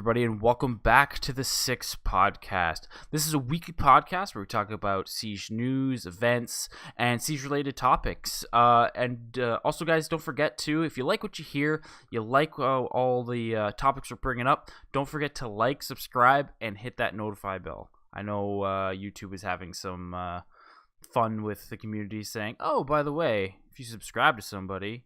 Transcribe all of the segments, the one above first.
everybody, and welcome back to the Six Podcast. This is a weekly podcast where we talk about Siege news, events, and Siege-related topics. Also, guys, don't forget to, if you like what you hear, you like all the topics we're bringing up, don't forget to like, subscribe, and hit that notify bell. I know YouTube is having some fun with the community saying, oh, by the way, if you subscribe to somebody,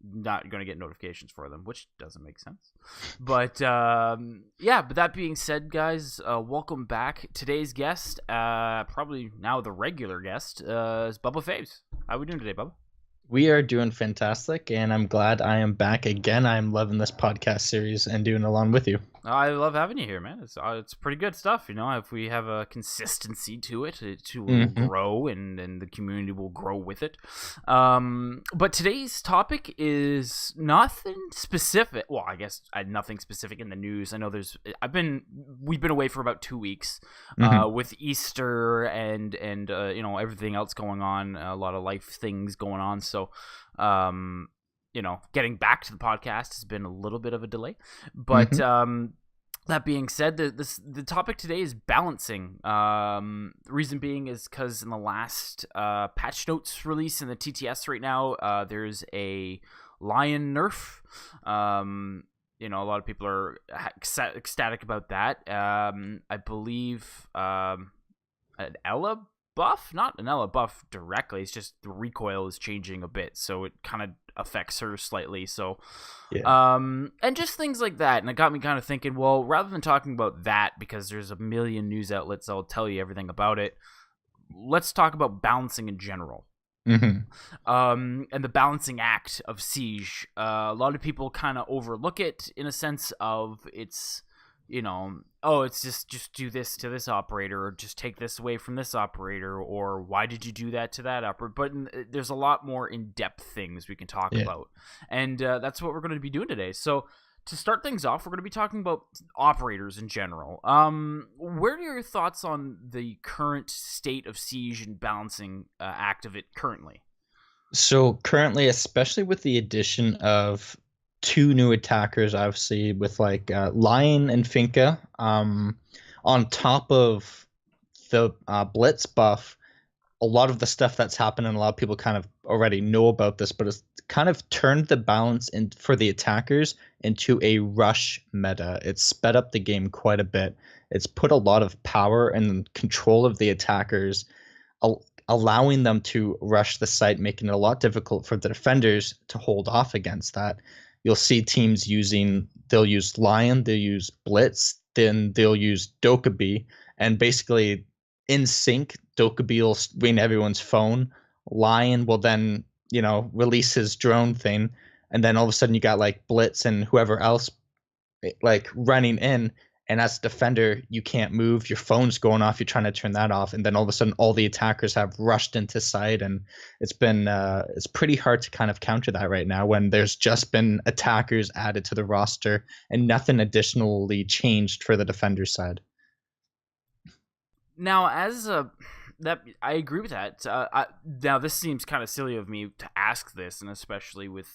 not going to get notifications for them, which doesn't make sense. But but that being said, guys, welcome back. Today's guest, probably now the regular guest, is Bubbafabes. How are we doing today, Bubba? We are doing fantastic, and I'm glad I am back again. I'm loving this podcast series and doing along with you. I love having you here, man. It's pretty good stuff, you know. If we have a consistency to it, will grow, and the community will grow with it. But today's topic is nothing specific. Well, I guess nothing specific in the news. I know we've been away for about 2 weeks with Easter and everything else going on. A lot of life things going on. So, getting back to the podcast has been a little bit of a delay, but that being said, the topic today is balancing. The reason being is because in the last patch notes release in the TTS right now, there's a Lion nerf. A lot of people are ecstatic about that. I believe an Ella buff, not an Ella buff directly. It's just the recoil is changing a bit, so it kind of affects her slightly. So, and just things like that. And it got me kind of thinking, well, rather than talking about that, because there's a million news outlets that'll tell you everything about it, let's talk about balancing in general. And the balancing act of Siege. A lot of people kind of overlook it in a sense of it's, it's just do this to this operator, or just take this away from this operator, or why did you do that to that operator? But there's a lot more in-depth things we can talk about, and that's what we're going to be doing today. So to start things off, we're going to be talking about operators in general. What are your thoughts on the current state of Siege and balancing act of it currently? So currently, especially with the addition of two new attackers, obviously with Lion and Finka, on top of the Blitz buff, a lot of the stuff that's happened, and a lot of people kind of already know about this, but it's kind of turned the balance for the attackers into a rush meta. It's sped up the game quite a bit. It's put a lot of power and control of the attackers, allowing them to rush the site, making it a lot difficult for the defenders to hold off against that. You'll see teams they'll use Lion, they'll use Blitz, then they'll use Dokkaebi, and basically in sync, Dokkaebi will ring everyone's phone. Lion will then, release his drone thing, and then all of a sudden you got Blitz and whoever else running in, and as a defender, you can't move, your phone's going off, you're trying to turn that off, and then all of a sudden all the attackers have rushed into site, and it's pretty hard to kind of counter that right now when there's just been attackers added to the roster and nothing additionally changed for the defender side. Now, I agree with that. Now, this seems kind of silly of me to ask this, and especially with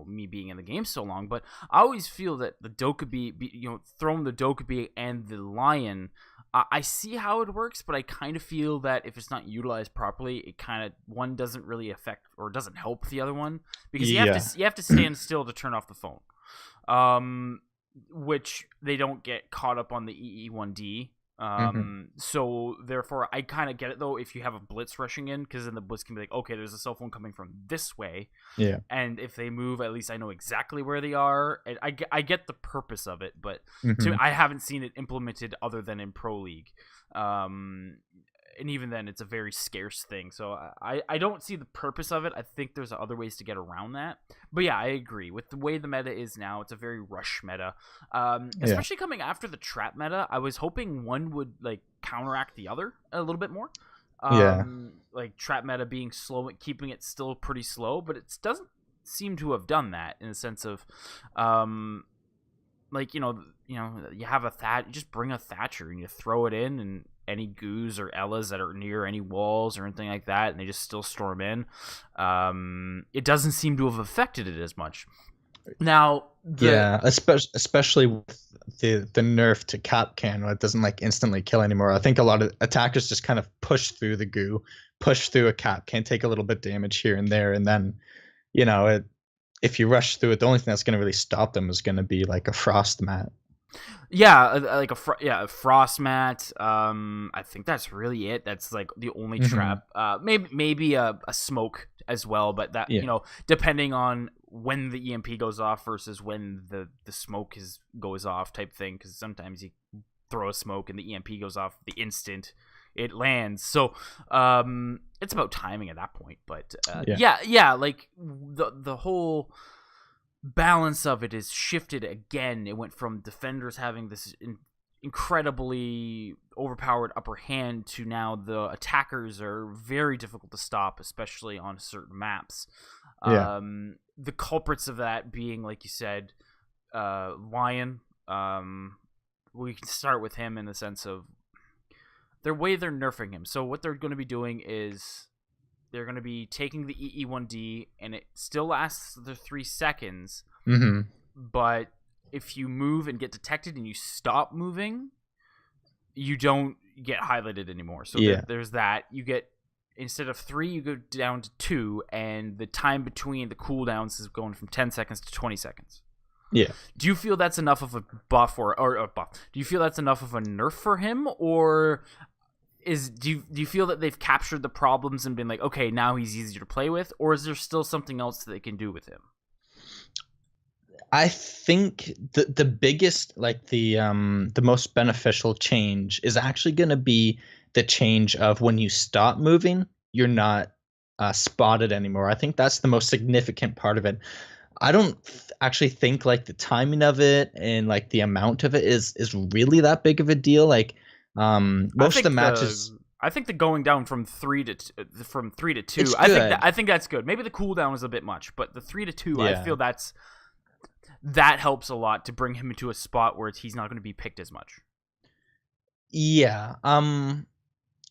me being in the game so long. But I always feel that the Dokkaebi, throwing the Dokkaebi and the Lion, I see how it works, but I kind of feel that if it's not utilized properly, it kind of one doesn't really affect or doesn't help the other one, because you have to stand still to turn off the phone, which they don't get caught up on the EE1D. So therefore I kind of get it though if you have a Blitz rushing in, because then the Blitz can be like, okay, there's a cell phone coming from this way, and if they move, at least I know exactly where they are, and I get the purpose of it, but I haven't seen it implemented other than in Pro League, and even then it's a very scarce thing, so I don't see the purpose of it. I think there's other ways to get around that, but yeah, I agree with the way the meta is now. It's a very rush meta, especially coming after the trap meta. I was hoping one would counteract the other a little bit more, trap meta being slow, keeping it still pretty slow, but it doesn't seem to have done that, in the sense of you have you just bring a Thatcher and you throw it in, and any goos or Ellas that are near any walls or anything like that, and they just still storm in. It doesn't seem to have affected it as much. Now the Yeah, especially with the nerf to cap can where it doesn't like instantly kill anymore. I think a lot of attackers just kind of push through the goo, push through a cap can, take a little bit damage here and there, and then it if you rush through it, the only thing that's going to really stop them is going to be like a frost mat. Yeah, like a frost mat. I think that's really it. That's like the only Hmm. trap. Maybe a smoke as well, but that Yeah, depending on when the EMP goes off versus when the smoke goes off type thing. Because sometimes you throw a smoke and the EMP goes off the instant it lands. So it's about timing at that point. But yeah, yeah, like the whole balance of it is shifted again. It went from defenders having this incredibly overpowered upper hand to now the attackers are very difficult to stop, especially on certain maps. yeah. The culprits of that being, like you said, Lion. We can start with him in the sense of their way they're nerfing him. So what they're going to be doing is they're going to be taking the EE1D, and it still lasts the 3 seconds, Hmm. but if you move and get detected and you stop moving, you don't get highlighted anymore. So Yeah, there's that. You get, instead of 3, you go down to 2, and the time between the cooldowns is going from 10 seconds to 20 seconds. yeah. Do you feel that's enough of a buff or a buff? Do you feel that's enough of a nerf for him, or do you feel that they've captured the problems and been like, okay, now he's easier to play with, or is there still something else that they can do with him? I think the biggest, like the most beneficial change is actually going to be the change of when you stop moving, you're not spotted anymore. I think that's the most significant part of it. I don't actually think like the timing of it and like the amount of it is really that big of a deal. Like I most of the think matches, the going down from 3 to 2. it's good. I think that's good. Maybe the cooldown is a bit much, but the 3 to 2, I Yeah. feel that helps a lot to bring him into a spot where he's not going to be picked as much. Yeah.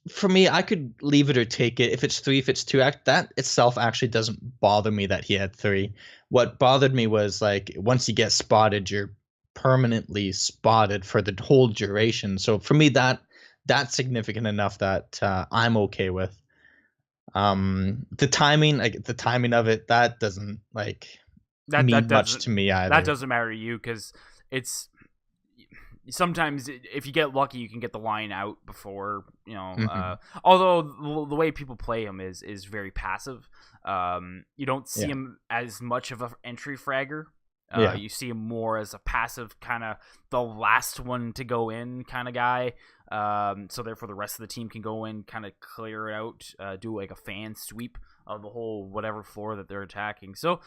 For me, I could leave it or take it. If it's three, if it's two, that itself actually doesn't bother me that he had three. What bothered me was like once you get spotted, you're permanently spotted for the whole duration. So for me, that's significant enough that I'm okay with. The timing, like the timing of it, that doesn't like That mean that much doesn't to me that either. doesn't matter to you because it's sometimes if you get lucky, you can get the line out before Hmm. although the way people play him is very passive. You don't see Yeah, him as much of an entry fragger. yeah, You see him more as a passive kind of the last one to go in kind of guy. So therefore, the rest of the team can go in, kind of clear it out, do like a fan sweep of the whole whatever floor that they're attacking. So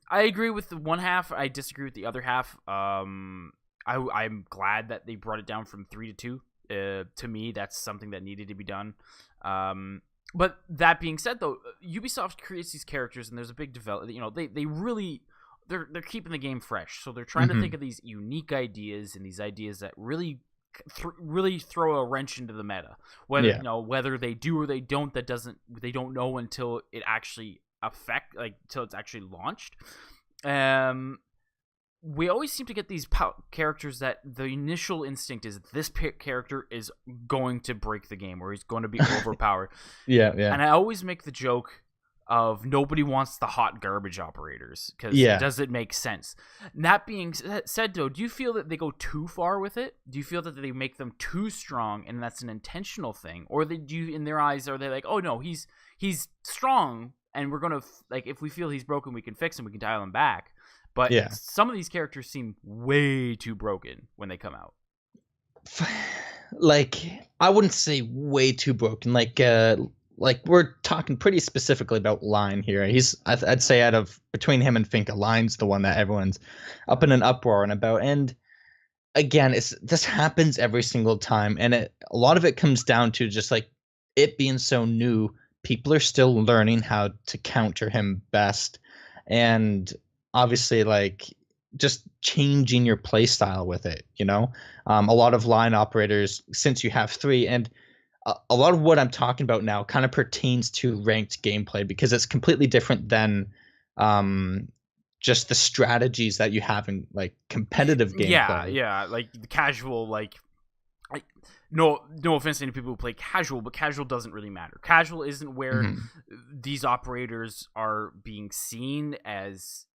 I agree with the one half. I disagree with the other half. I'm glad that they brought it down from 3 to 2. To me, that's something that needed to be done. But that being said, though, Ubisoft creates these characters, and there's a big development. They really they're keeping the game fresh, so they're trying to think hmm, of these unique ideas and these ideas that really throw a wrench into the meta. Whether yeah. whether they do or they don't, they don't know until it actually until it's actually launched. Um, we always seem to get these characters that the initial instinct is this character is going to break the game or he's going to be overpowered. Yeah, yeah, And I always make the joke of nobody wants the hot garbage operators because it yeah. doesn't make sense. And that being said, though, do you feel that they go too far with it? Do you feel that they make them too strong and that's an intentional thing, or do you, in their eyes, are they like, oh no, he's strong and we're gonna like if we feel he's broken, we can fix him, we can dial him back. But Yeah. some of these characters seem way too broken when they come out. Like I wouldn't say way too broken. Like we're talking pretty specifically about Line here. I'd say out of between him and Finka, Line's the one that everyone's up in an uproar and about. And again, this happens every single time, and a lot of it comes down to just like it being so new. People are still learning how to counter him best, and obviously, like just changing your play style with it. A lot of line operators, since you have three, and a lot of what I'm talking about now kind of pertains to ranked gameplay because it's completely different than um, just the strategies that you have in like competitive gameplay. Yeah, like the casual, like I, no offense to any people who play casual, but casual doesn't really matter. Casual isn't where Mhm. these operators are being seen as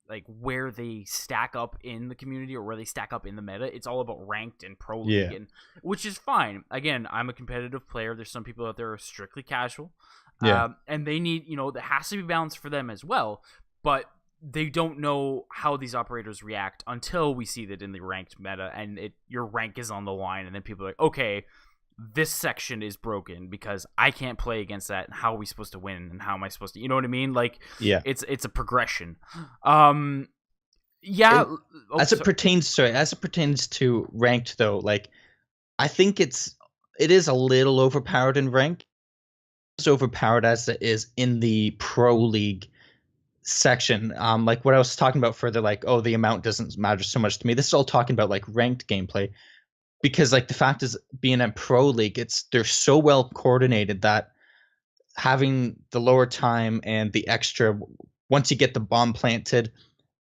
like where they stack up in the community or where they stack up in the meta. It's all about ranked and pro league, Yeah. and which is fine. Again, I'm a competitive player. There's some people out there who are strictly casual, Yeah. and they need, there has to be balance for them as well. But they don't know how these operators react until we see that in the ranked meta, and your rank is on the line, and then people are like, okay, this section is broken because I can't play against that. And how are we supposed to win? And how am I supposed to, you know what I mean? Like, Yeah. it's a progression. Yeah. And Oh, sorry. as it pertains to ranked though, like I think it is a little overpowered in rank. As overpowered as it is in the pro league section. Like what I was talking about further, like, oh, the amount doesn't matter so much to me. This is all talking about like ranked gameplay. Because like the fact is being in pro league, they're so well coordinated that having the lower time and the extra once you get the bomb planted,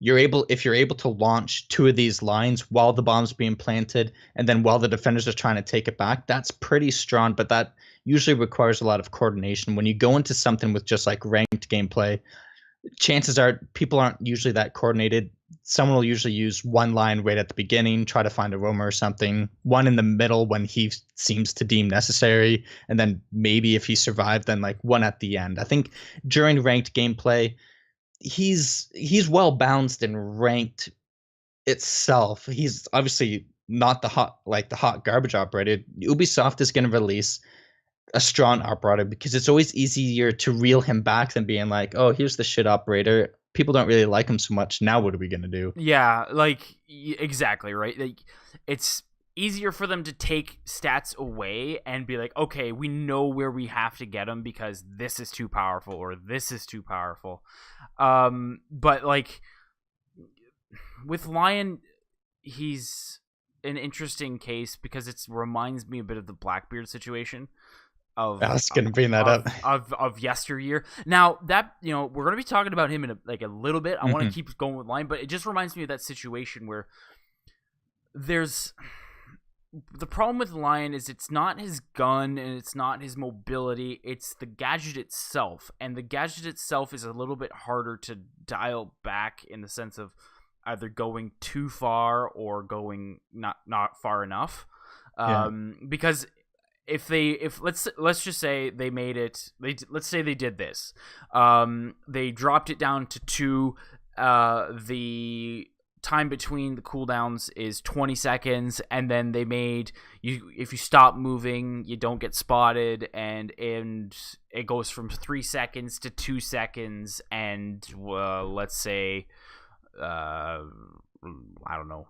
if you're able to launch two of these lines while the bomb's being planted and then while the defenders are trying to take it back, that's pretty strong, but that usually requires a lot of coordination. When you go into something with just like ranked gameplay, chances are people aren't usually that coordinated. Someone will usually use one line right at the beginning, try to find a roamer or something, one in the middle when he seems to deem necessary, and then maybe if he survived, then like one at the end. I think during ranked gameplay, he's well balanced and ranked itself. He's obviously not the hot garbage operator. Ubisoft is going to release a strong operator because it's always easier to reel him back than being like, oh, here's the shit operator. People don't really like him so much. Now what are we gonna do? Yeah, like exactly right. Like it's easier for them to take stats away and be like, okay, we know where we have to get them because this is too powerful or this is too powerful. But like with Lion, he's an interesting case because it reminds me a bit of the Blackbeard situation I was gonna bring that up. of yesteryear. Now that we're gonna be talking about him in a little bit. I want Mhm. to keep going with Lion, but it just reminds me of that situation where there's the problem with Lion is it's not his gun and it's not his mobility, it's the gadget itself, and the gadget itself is a little bit harder to dial back in the sense of either going too far or going not far enough. Yeah. Because if let's just say they made it, let's say they did this, they dropped it down to 2, the time between the cooldowns is 20 seconds, and then they made you, if you stop moving you don't get spotted, and it goes from 3 seconds to 2 seconds, and let's say I don't know,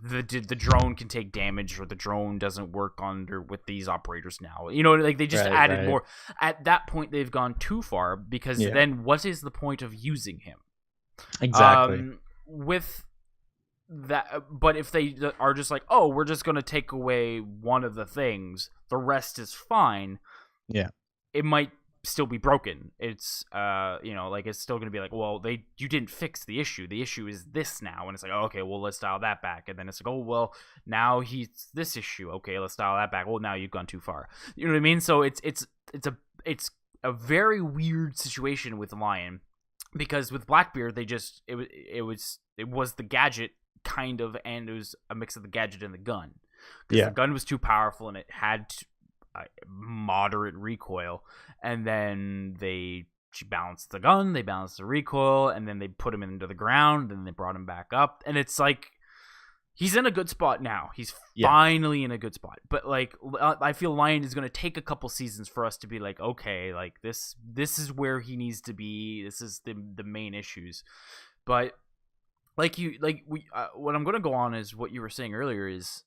the drone can take damage, or the drone doesn't work with these operators now. Like they just Right, added right. more. At that point, they've gone too far because Yeah. then what is the point of using him? Exactly. With that, but if they are just like, oh, we're just going to take away one of the things, the rest is fine. Yeah. It might still be broken. It's like it's still going to be like, well, you didn't fix the issue. The issue is this now, and it's like, oh, okay, well, let's dial that back. And then it's like, oh, well, now he's this issue. Okay, let's dial that back. Well, now you've gone too far. You know what I mean? So it's a very weird situation with Lion, because with Blackbeard it was the gadget kind of, and it was a mix of the gadget and the gun, because Yeah. the gun was too powerful and it had moderate recoil, and then they balanced the gun, they balanced the recoil, and then they put him into the ground, and they brought him back up, and it's like he's in a good spot now. He's Yeah. finally in a good spot. But like I feel Lion is going to take a couple seasons for us to be like, okay, like this is where he needs to be. This is the main issues. But what I'm going to go on is what you were saying earlier is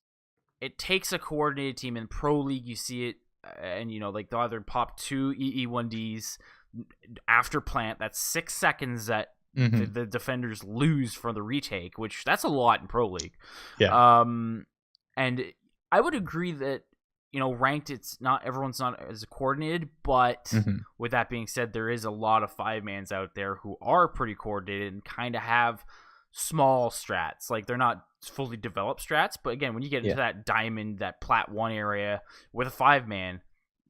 it takes a coordinated team. In pro league you see it, and like they'll either pop 2 EE1Ds after plant. That's 6 seconds that Mhm. the defenders lose for the retake, which that's a lot in pro league. Yeah. And I would agree that ranked, it's not, everyone's not as coordinated, but Mm-hmm. with that being said, there is a lot of 5-mans out there who are pretty coordinated and kind of have small strats. Like, they're not fully developed strats, but again, when you get into that diamond, that plat 1 area with a 5-man,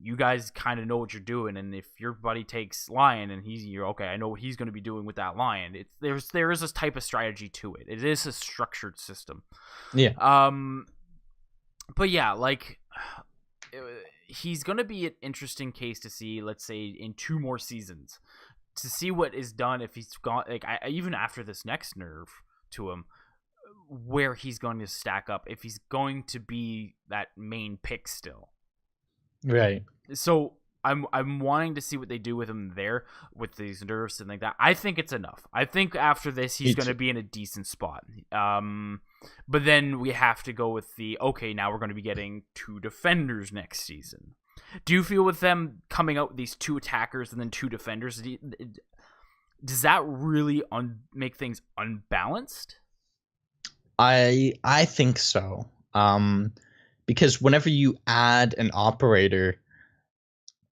you guys kind of know what you're doing, and if your buddy takes lion and you're okay, I know what he's going to be doing with that lion. There is this type of strategy to it. It is a structured system. Yeah. But yeah, like, he's going to be an interesting case to see, let's say, in 2 more seasons, to see what is done if he's gone, like, even after this next nerf to him, where he's going to stack up, if he's going to be that main pick still. Right. So I'm wanting to see what they do with him there, with these nerfs and like that. I think it's enough. I think after this he's going to be in a decent spot. But then we have to go with now we're going to be getting 2 defenders next season. Do you feel with them coming out with these 2 attackers and then 2 defenders, does that really make things unbalanced? I think so. Because whenever you add an operator,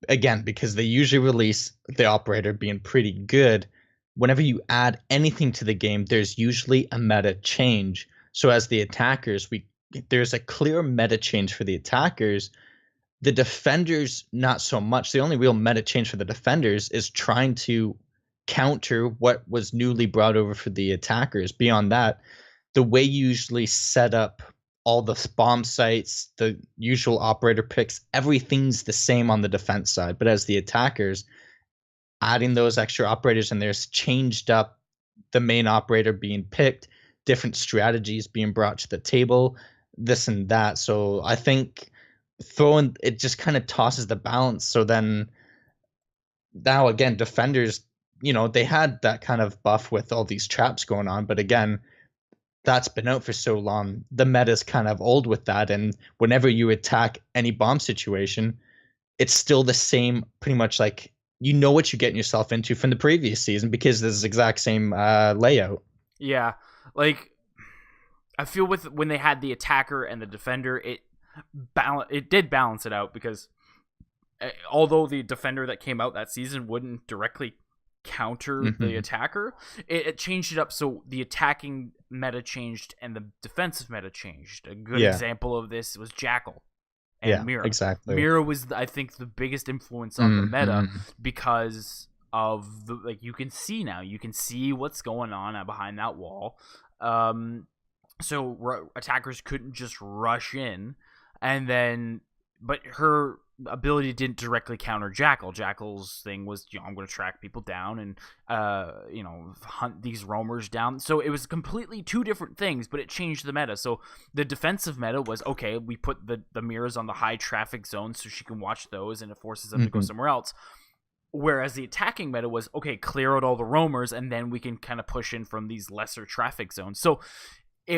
again, because they usually release the operator being pretty good, whenever you add anything to the game, there's usually a meta change. So as the attackers, there's a clear meta change for the attackers. The defenders, not so much. The only real meta change for the defenders is trying to counter what was newly brought over for the attackers. Beyond that, the way you usually set up all the bomb sites, the usual operator picks, everything's the same on the defense side. But as the attackers, adding those extra operators in there's changed up the main operator being picked, different strategies being brought to the table, this and that. So I think throwing it just kind of tosses the balance. So then now again, defenders, they had that kind of buff with all these traps going on, but again, that's been out for so long. The meta's kind of old with that, and whenever you attack any bomb situation, it's still the same, pretty much, like, what you're getting yourself into from the previous season because this is the exact same layout. Yeah, like, I feel with when they had the attacker and the defender, it did balance it out, because although the defender that came out that season wouldn't directly counter the attacker, it changed it up so the attacking meta changed and the defensive meta changed. A good example of this was Jackal and Mira. Exactly. Mira was, I think, the biggest influence on the meta because of you can see what's going on behind that wall. So attackers couldn't just rush in, and then, but her ability didn't directly counter Jackal. Jackal's thing was, I'm going to track people down and hunt these roamers down. So it was completely 2 different things, but it changed the meta. So the defensive meta was, okay, we put the mirrors on the high traffic zones so she can watch those, and it forces them to go somewhere else. Whereas the attacking meta was, okay, clear out all the roamers, and then we can kind of push in from these lesser traffic zones. So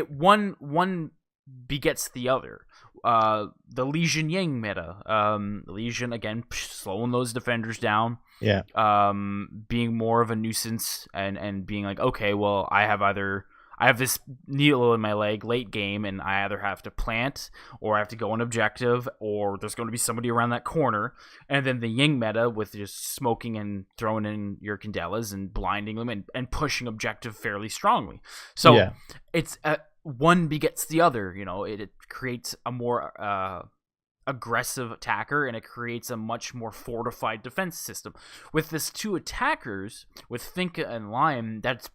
one begets the other. The Legion Yang meta, Legion, again, slowing those defenders down, being more of a nuisance, and being like, okay, well, I have this needle in my leg late game, and I either have to plant, or I have to go on objective, or there's going to be somebody around that corner. And then the Ying meta with just smoking and throwing in your Candelas and blinding them and pushing objective fairly strongly. So it's one begets the other. It creates a more aggressive attacker, and it creates a much more fortified defense system. With this 2 attackers, with Finka and Lion, that's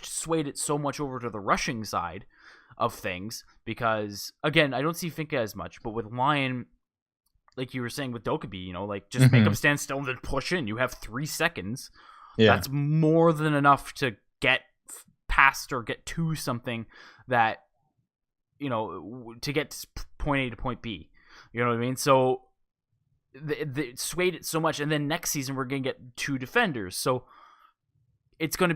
swayed it so much over to the rushing side of things, because again, I don't see Finka as much, but with Lion, like you were saying with Dokkaebi, just make them stand still and then push in. You have 3 seconds. That's more than enough to get past or get to something that, to get point A to point B. You know what I mean? So it swayed it so much, and then next season we're gonna get 2 defenders. So it's gonna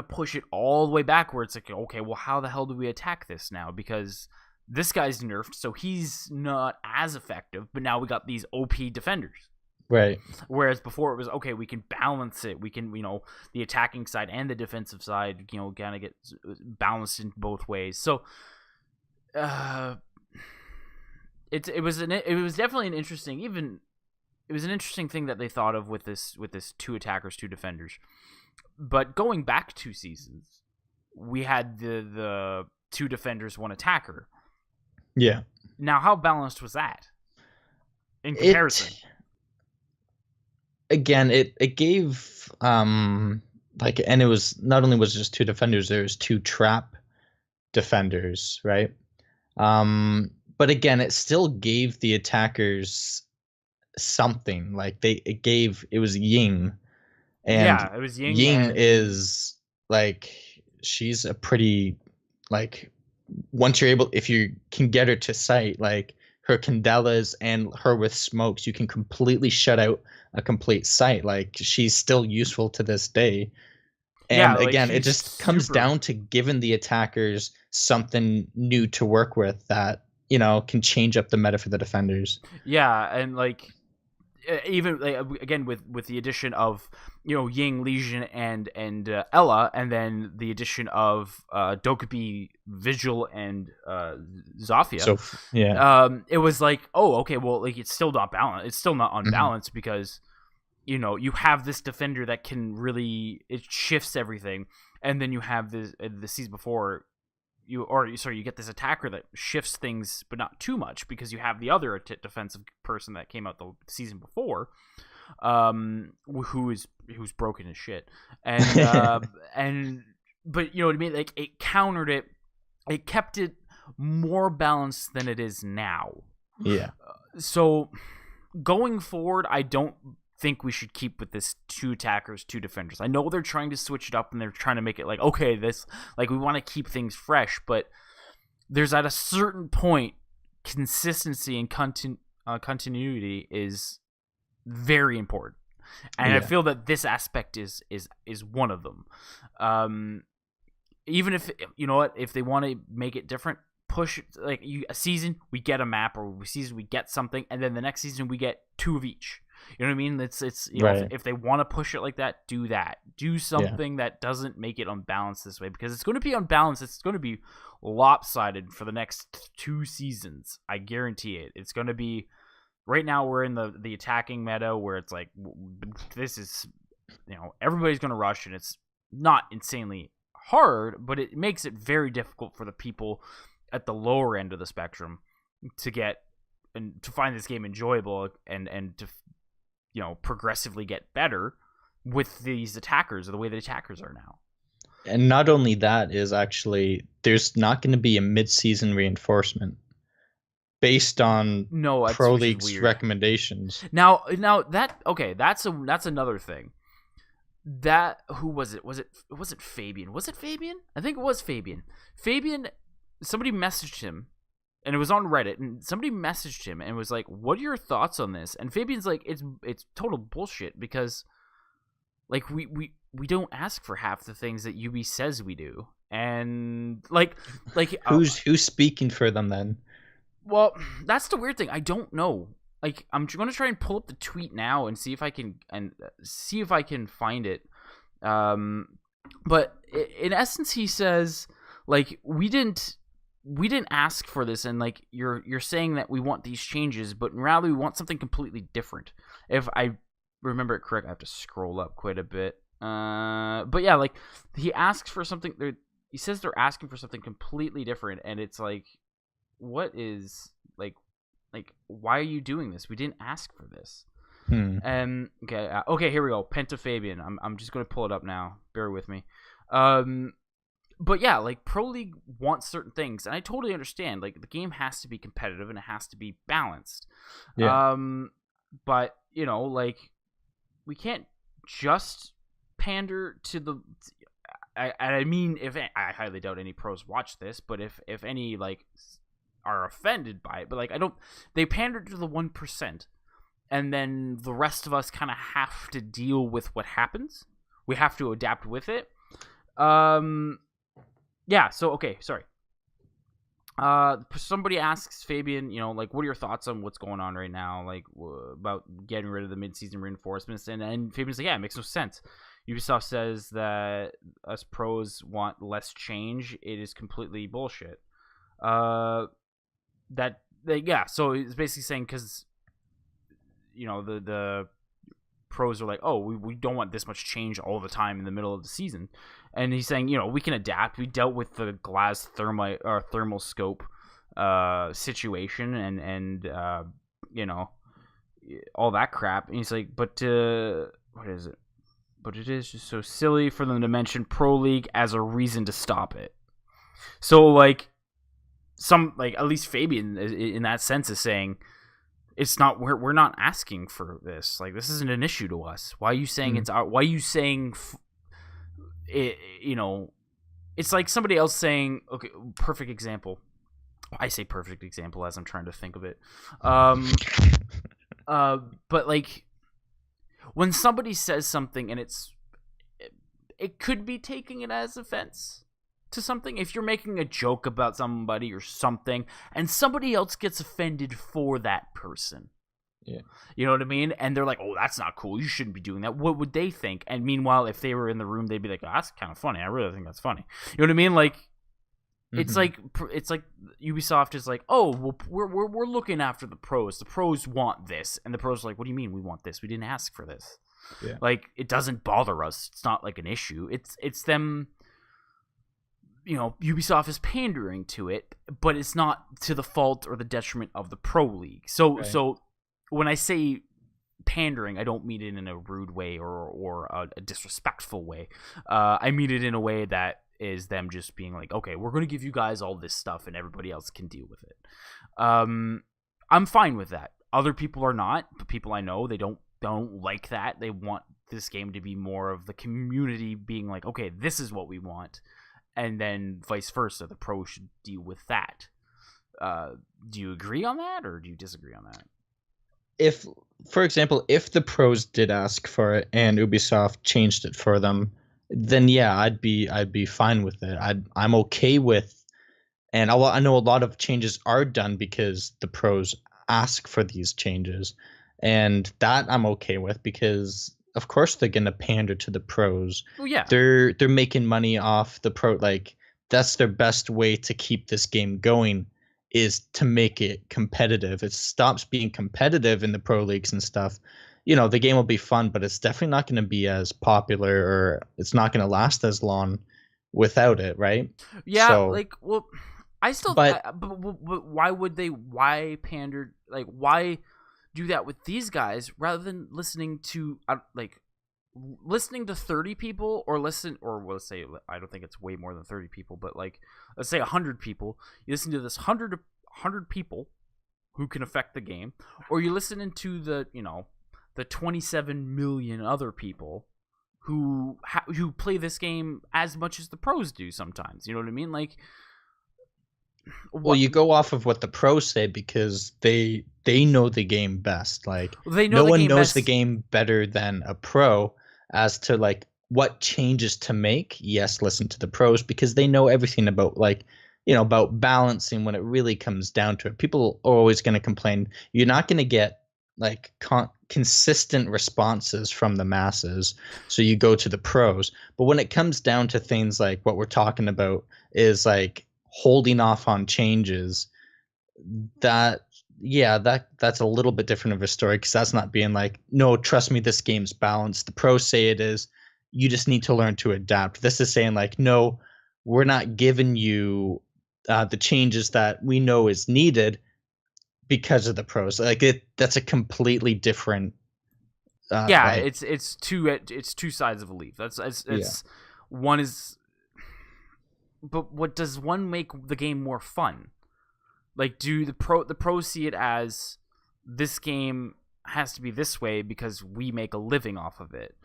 push it all the way back where it's like, okay, well, how the hell do we attack this now? Because this guy's nerfed, so he's not as effective. But now we got these OP defenders. Right. Whereas before it was, okay, we can balance it. We can, the attacking side and the defensive side, kind of get balanced in both ways. So, it was definitely an interesting it was an interesting thing that they thought of with this 2 attackers, 2 defenders. But going back 2 seasons, we had the 2 defenders, 1 attacker. Yeah. Now, how balanced was that in comparison? It gave and it was not only was it just 2 defenders, there was 2 trap defenders, right? But again, it still gave the attackers something. Like it was Ying, and it was Ying. Ying is like, she's a pretty, like, once you're able, if you can get her to sight, like her Candelas and her with smokes, you can completely shut out a complete site. Like, she's still useful to this day. And again, it just comes down to giving the attackers something new to work with that, can change up the meta for the defenders. Yeah, and like, even again with the addition of Ying, Legion, and Ella, and then the addition of Dokkaebi, Vigil, and Zofia. So it was like, oh, okay, well, like, it's still not balanced. It's still not unbalanced because you have this defender that can really, it shifts everything, and then you have the season before. You get this attacker that shifts things, but not too much, because you have the other defensive person that came out the season before, who's broken as shit, and but you know what I mean. Like, it countered it. It kept it more balanced than it is now. Yeah. So going forward, I don't think we should keep with this 2 attackers, 2 defenders. I know they're trying to switch it up and they're trying to make it like, okay, this, like, we want to keep things fresh, but there's, at a certain point, consistency and continuity is very important, and I feel that this aspect is one of them. Even if, you know what, if they want to make it different, push, like, a season we get a map, or a season we get something, and then the next season we get 2 of each. You know what I mean? It's right. If they want to push it like that, do that. Do something that doesn't make it unbalanced this way, because it's going to be unbalanced. It's going to be lopsided for the next 2 seasons. I guarantee it. It's going to be. Right now we're in the attacking meta where it's like, this is, everybody's going to rush, and it's not insanely hard, but it makes it very difficult for the people at the lower end of the spectrum to get and to find this game enjoyable and to progressively get better with these attackers, or the way the attackers are now. And not only that, is actually, there's not going to be a mid-season reinforcement based on Pro League's recommendations. Now that's another thing. That, who was it? Was it Fabian? Was it Fabian? I think it was Fabian. Somebody messaged him, and it was on Reddit, and somebody messaged him and was like, "What are your thoughts on this?" And Fabian's like, "It's total bullshit, because like we don't ask for half the things that UB says we do." And like who's speaking for them then? Well, that's the weird thing. I don't know. Like, I'm going to try and pull up the tweet now and see if I can find it. But in essence, he says, like, we didn't ask for this, and like, you're saying that we want these changes, but in reality we want something completely different. If I remember it correct, I have to scroll up quite a bit. But yeah, like, he asks for something. He says they're asking for something completely different, and it's like, what is, like why are you doing this? We didn't ask for this. Okay, here we go. Penta Fabian. I'm just gonna pull it up now. Bear with me. But yeah, like, Pro League wants certain things, and I totally understand. Like, the game has to be competitive and it has to be balanced. Yeah. But like, we can't just pander to the. I mean, if I highly doubt any pros watch this, but if any, like, are offended by it, but like, they pander to the 1%, and then the rest of us kind of have to deal with what happens. We have to adapt with it. Yeah, so okay, sorry. Somebody asks Fabian, like, what are your thoughts on what's going on right now, like, about getting rid of the mid-season reinforcements, and Fabian's like, yeah, it makes no sense. Ubisoft says that us pros want less change. It is completely bullshit. That yeah. So it's basically saying because the pros are like, oh, we don't want this much change all the time in the middle of the season, and he's saying, we can adapt. We dealt with the glass thermal scope situation and all that crap. And he's like, but what is it? But it is just so silly for them to mention Pro League as a reason to stop it. So like at least Fabian in that sense is saying, it's not, we're not asking for this. Like, this isn't an issue to us. Why are you saying it's our? Why are you saying it? It's like somebody else saying, okay, perfect example. I say perfect example as I'm trying to think of it. But like when somebody says something and it could be taking it as offense to something. If you're making a joke about somebody or something and somebody else gets offended for that person. Yeah. You know what I mean? And they're like, oh, that's not cool. You shouldn't be doing that. What would they think? And meanwhile, if they were in the room, they'd be like, oh, that's kind of funny. I really think that's funny. You know what I mean? Like, it's like Ubisoft is like, oh, well, we're looking after the pros. The pros want this. And the pros are like, what do you mean we want this? We didn't ask for this. Yeah. Like, it doesn't bother us. It's not like an issue. It's them... Ubisoft is pandering to it, but it's not to the fault or the detriment of the Pro League. So when I say pandering, I don't mean it in a rude way or a disrespectful way. I mean it in a way that is them just being like, okay, we're going to give you guys all this stuff and everybody else can deal with it. I'm fine with that. Other people are not, but people I know, they don't like that. They want this game to be more of the community being like, okay, this is what we want. And then vice versa, the pros should deal with that. Do you agree on that, or do you disagree on that? If, for example, if the pros did ask for it and Ubisoft changed it for them, then yeah, I'd be fine with it. I'm okay with, and I know a lot of changes are done because the pros ask for these changes, and that I'm okay with because of course they're gonna pander to the pros. Well, yeah, they're making money off the pro. Like, that's their best way to keep this game going, is to make it competitive. It stops being competitive in the pro leagues and stuff. The game will be fun, but it's definitely not going to be as popular, or it's not going to last as long without it, right? Yeah, so, I still. But why would they? Why pander? Like, why do that with these guys rather than listening to 30 people or let's say, I don't think it's way more than 30 people, but like, let's say 100 people. You listen to this 100 people who can affect the game, or you listen to the 27 million other people who play this game as much as the pros do sometimes. You know what I mean? Like, well, you go off of what the pros say because they know the game best. Like, no one knows the game better than a pro as to like what changes to make. Yes, listen to the pros because they know everything about about balancing when it really comes down to it. People are always going to complain. You're not going to get like consistent responses from the masses, so you go to the pros. But when it comes down to things like what we're talking about is like holding off on changes, that's a little bit different of a story, because that's not being like, no, trust me, this game's balanced. The pros say it is. You just need to learn to adapt. This is saying like, no, we're not giving you the changes that we know is needed because of the pros. Like, that's a completely different. It's two sides of a leaf. It's one is. But what does one make the game more fun? Like, do the pros see it as this game has to be this way because we make a living off of it,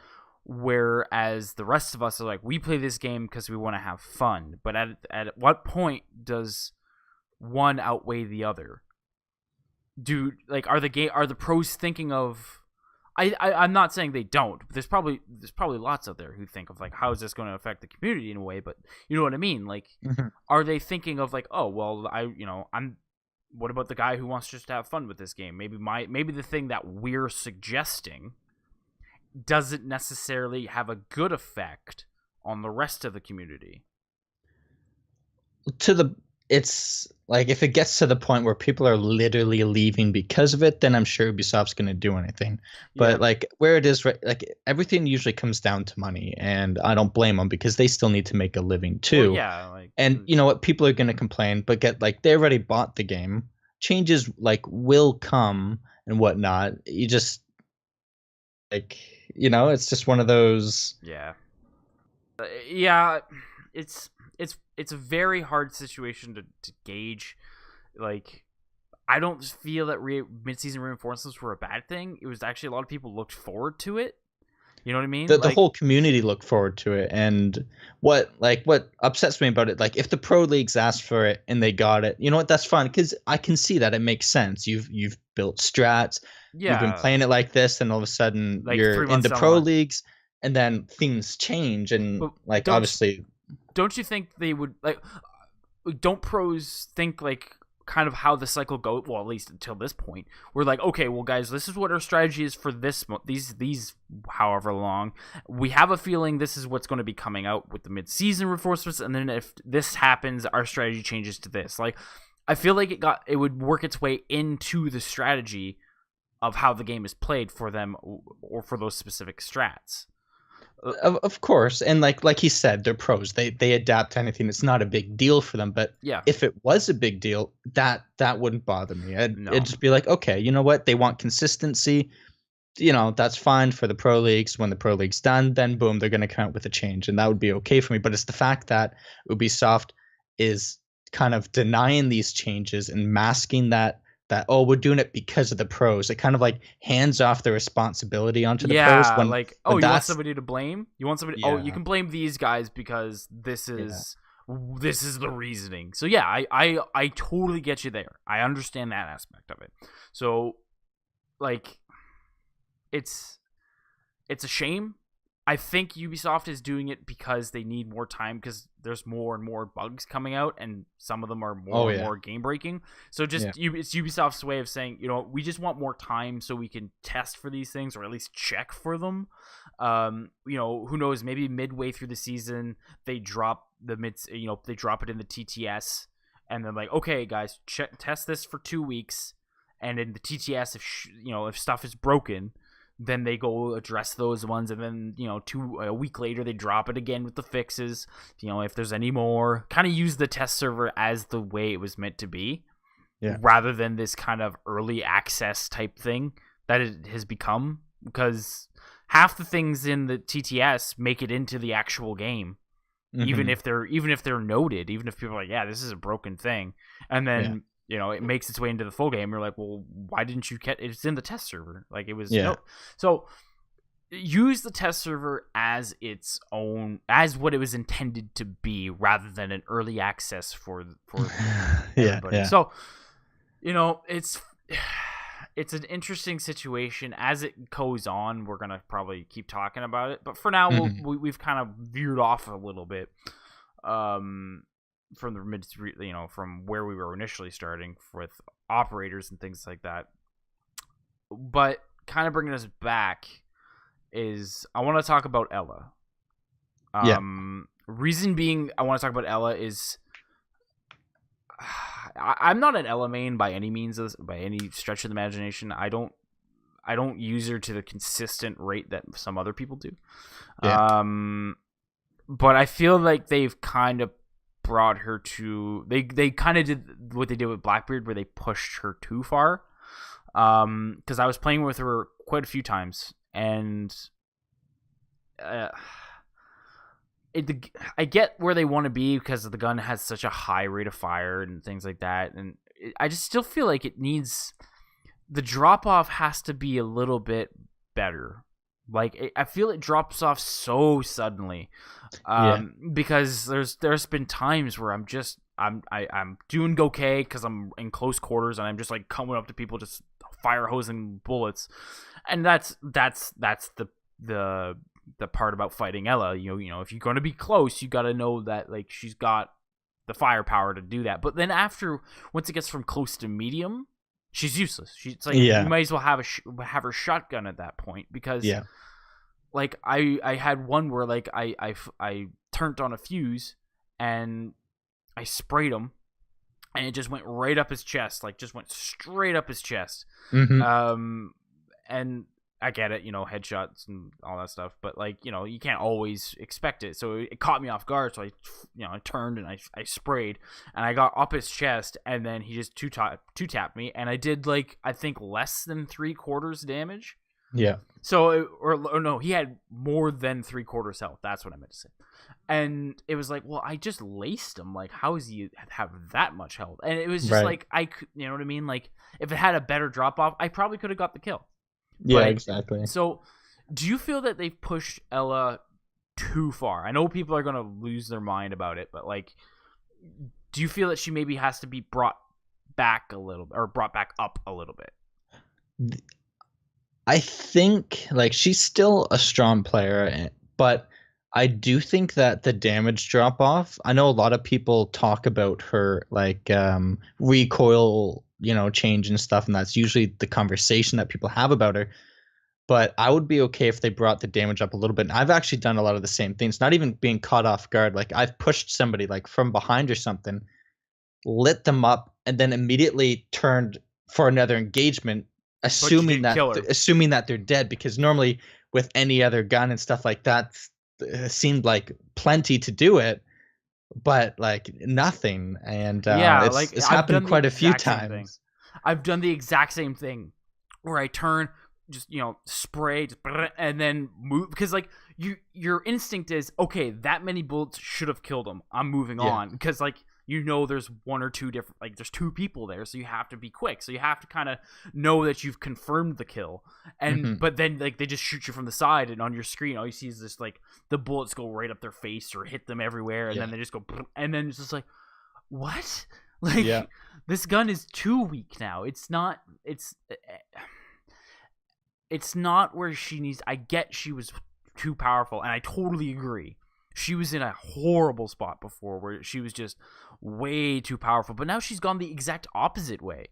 whereas the rest of us are like, we play this game because we want to have fun. But at what point does one outweigh the other? Are the pros thinking of? I'm not saying they don't. But there's probably lots out there who think of like, how is this going to affect the community in a way? But you know what I mean? Like, Are they thinking of like, oh well, what about the guy who wants just to have fun with this game? Maybe the thing that we're suggesting doesn't necessarily have a good effect on the rest of the community. it's like if it gets to the point where people are literally leaving because of it, then I'm sure Ubisoft's going to do anything. Yeah. But like where it is, right, like everything usually comes down to money, and I don't blame them because they still need to make a living Well, too. yeah, like And you know what? People are going to complain, but get like they already bought the game. Changes like will come and whatnot. You just like it's just one of those. yeah. Yeah, it's it's a very hard situation to gauge. Like, I don't feel that mid-season reinforcements were a bad thing. It was actually a lot of people looked forward to it. You know what I mean? The Like, whole community looked forward to it, and what upsets me about it, like if the pro leagues asked for it and they got it, you know what, that's fine because I can see that it makes sense. You've built strats, you've been yeah, playing it like this, and all of a sudden like you're three in months the down the pro line. leagues, and then things change, and But like don't obviously. don't you think they would like? Don't pros think like kind of how the cycle goes? Well, at least until this point, we're like, okay, well, guys, this is what our strategy is for these however long. We have a feeling this is what's going to be coming out with the mid-season reinforcements, and then if this happens, our strategy changes to this. Like, I feel like it would work its way into the strategy of how the game is played for them or for those specific strats. Of course, and like he said, they're pros. They adapt to anything. It's not a big deal for them. But Yeah, if it was a big deal, that wouldn't bother me. It'd no, just be like, okay, you know what? They want consistency. That's fine for the pro leagues. When the pro league's done, then boom, they're going to come out with a change, and that would be okay for me. But it's the fact that Ubisoft is kind of denying these changes and masking that oh, we're doing it because of the pros. It kind of like hands off the responsibility onto the pros yeah, like, oh, when you want that's somebody to blame? You want somebody? Oh, you yeah, can blame these guys because yeah. this is the reasoning. So yeah, I totally get you there. I understand that aspect of it. So, like, it's it's a shame. I think Ubisoft is doing it because they need more time because there's more and more bugs coming out, and some of them are Oh more and yeah. more game breaking. So Yeah. it's Ubisoft's way of saying, we just want more time so we can test for these things or at least check for them. Who knows? Maybe midway through the season they drop they drop it in the TTS, and then like, okay, guys, test this for 2 weeks, and in the TTS, if stuff is broken, then they go address those ones, and then a week later they drop it again with the fixes, if there's any more. Kind of use the test server as the way it was meant to be, Yeah. rather than this kind of early access type thing that it has become, because half the things in the TTS make it into the actual game, even Hmm. if they're noted, even if people are like, yeah, this is a broken thing, and Yeah. then it makes its way into the full game. You're like, well, why didn't you get it's in the test server? Like, it was Yeah. no. So use the test server as its own, as what it was intended to be, rather than an early access for Yeah. everybody. Yeah. So it's it's an interesting situation. As it goes on, we're gonna probably keep talking about it, but for now Hmm. we've kind of veered off a little bit from the from where we were initially starting with operators and things like that. But kind of bringing us back is, I want to talk about Ella. Yeah. Reason being I want to talk about Ella is, I'm not an Ella main by any means, by any stretch of the imagination. I don't use her to the consistent rate that some other people do. Yeah. But I feel like they've kind of brought her to, they kind of did what they did with Blackbeard, where they pushed her too far. Because I was playing with her quite a few times, and uh, I get where they want to be because the gun has such a high rate of fire and things like that, and I just still feel like it needs, the drop off has to be a little bit better. Like, I feel it drops off so suddenly, Yeah. because there's been times where I'm doing okay because I'm in close quarters and I'm just like coming up to people, just fire hosing bullets, and that's the part about fighting Ella. If you're going to be close, you got to know that, like, she's got the firepower to do that. But then once it gets from close to medium, she's useless. It's like, you Yeah. might as well have her shotgun at that point, because Yeah. like, I had one where, like, I turned on a fuse and I sprayed him, and it just went right up his chest, like just went straight up his chest. Mm-hmm. And I get it, headshots and all that stuff, but like, you can't always expect it. So it caught me off guard. So I turned and I sprayed, and I got up his chest, and then he just two tapped me, and I did like, I think less than 3/4 damage. Yeah. So, or no, he had more than 3/4 health. That's what I meant to say. And it was like, well, I just laced him. Like, how does he have that much health? And it was just like, you know what I mean? Like, if it had a better drop off, I probably could have got the kill. Yeah, exactly. So, do you feel that they've pushed Ella too far? I know people are going to lose their mind about it, but like, do you feel that she maybe has to be brought back a little, or brought back up a little bit? I think like she's still a strong player, but I do think that the damage drop off. I know a lot of people talk about her like recoil, change and stuff, and that's usually the conversation that people have about her. But I would be okay if they brought the damage up a little bit. And I've actually done a lot of the same things, not even being caught off guard. Like I've pushed somebody like from behind or something, lit them up, and then immediately turned for another engagement, assuming that they're dead, because normally with any other gun and stuff like that, it seemed like plenty to do it, but like nothing. And it's happened quite a few times. I've done the exact same thing where I turn, just spray, just, and then move, because like your instinct is, okay, that many bullets should have killed him, I'm moving on, because like there's one or two different, like there's two people there, so you have to be quick, so you have to kind of know that you've confirmed the kill. And but then like they just shoot you from the side, and on your screen all you see is this, like the bullets go right up their face or hit them everywhere, and then they just go, and then it's just like, what? Like this gun is too weak now. It's not where she needs. I get she was too powerful, and I totally agree. She was in a horrible spot before where she was just way too powerful, but now she's gone the exact opposite way.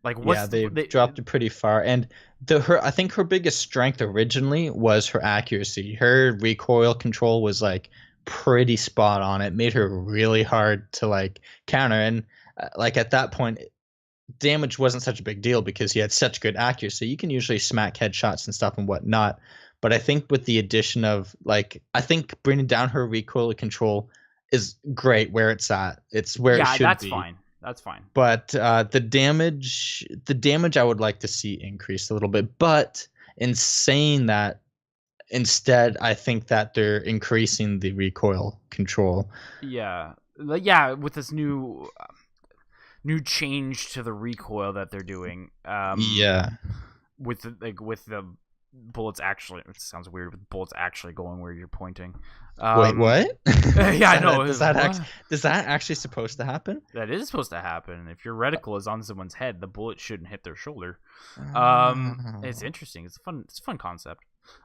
Like, they dropped it pretty far, and I think her biggest strength originally was her accuracy. Her recoil control was like pretty spot on. It made her really hard to like counter, and like at that point, damage wasn't such a big deal because he had such good accuracy. You can usually smack headshots and stuff and whatnot. But I think with the addition of I think bringing down her recoil control is great where it's at. It's where it should be. Yeah, that's fine. That's fine. But the damage I would like to see increase a little bit. But in saying that, instead, I think that they're increasing the recoil control. Yeah, with this new change to the recoil that they're doing. With the bullets actually, it sounds weird, with bullets actually going where you're pointing. Wait, what? Yeah, I know. Is that actually supposed to happen? That is supposed to happen. If your reticle is on someone's head, the bullet shouldn't hit their shoulder. It's interesting. It's a fun concept.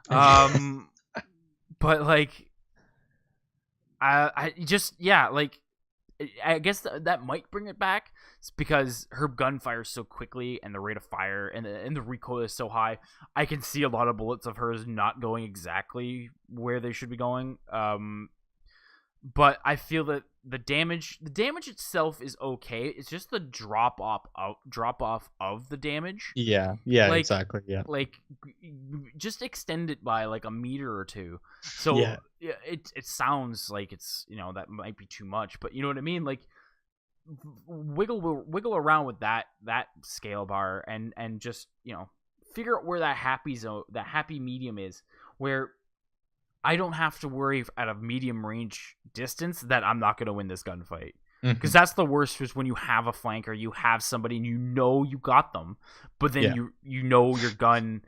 But like, I guess that might bring it back. It's because her gun fires so quickly, and the rate of fire and the recoil is so high. I can see a lot of bullets of hers not going exactly where they should be going. But I feel that the damage itself is okay. It's just the drop off of the damage. Yeah, exactly. Yeah, like just extend it by like a meter or two. So it sounds like it's that might be too much, but you know what I mean. Like wiggle around with that scale bar and just figure out where that happy zone, that happy medium is, where I don't have to worry at a medium range distance that I'm not going to win this gunfight. Because that's the worst, is when you have a flanker, you have somebody and you got them, but then your gun,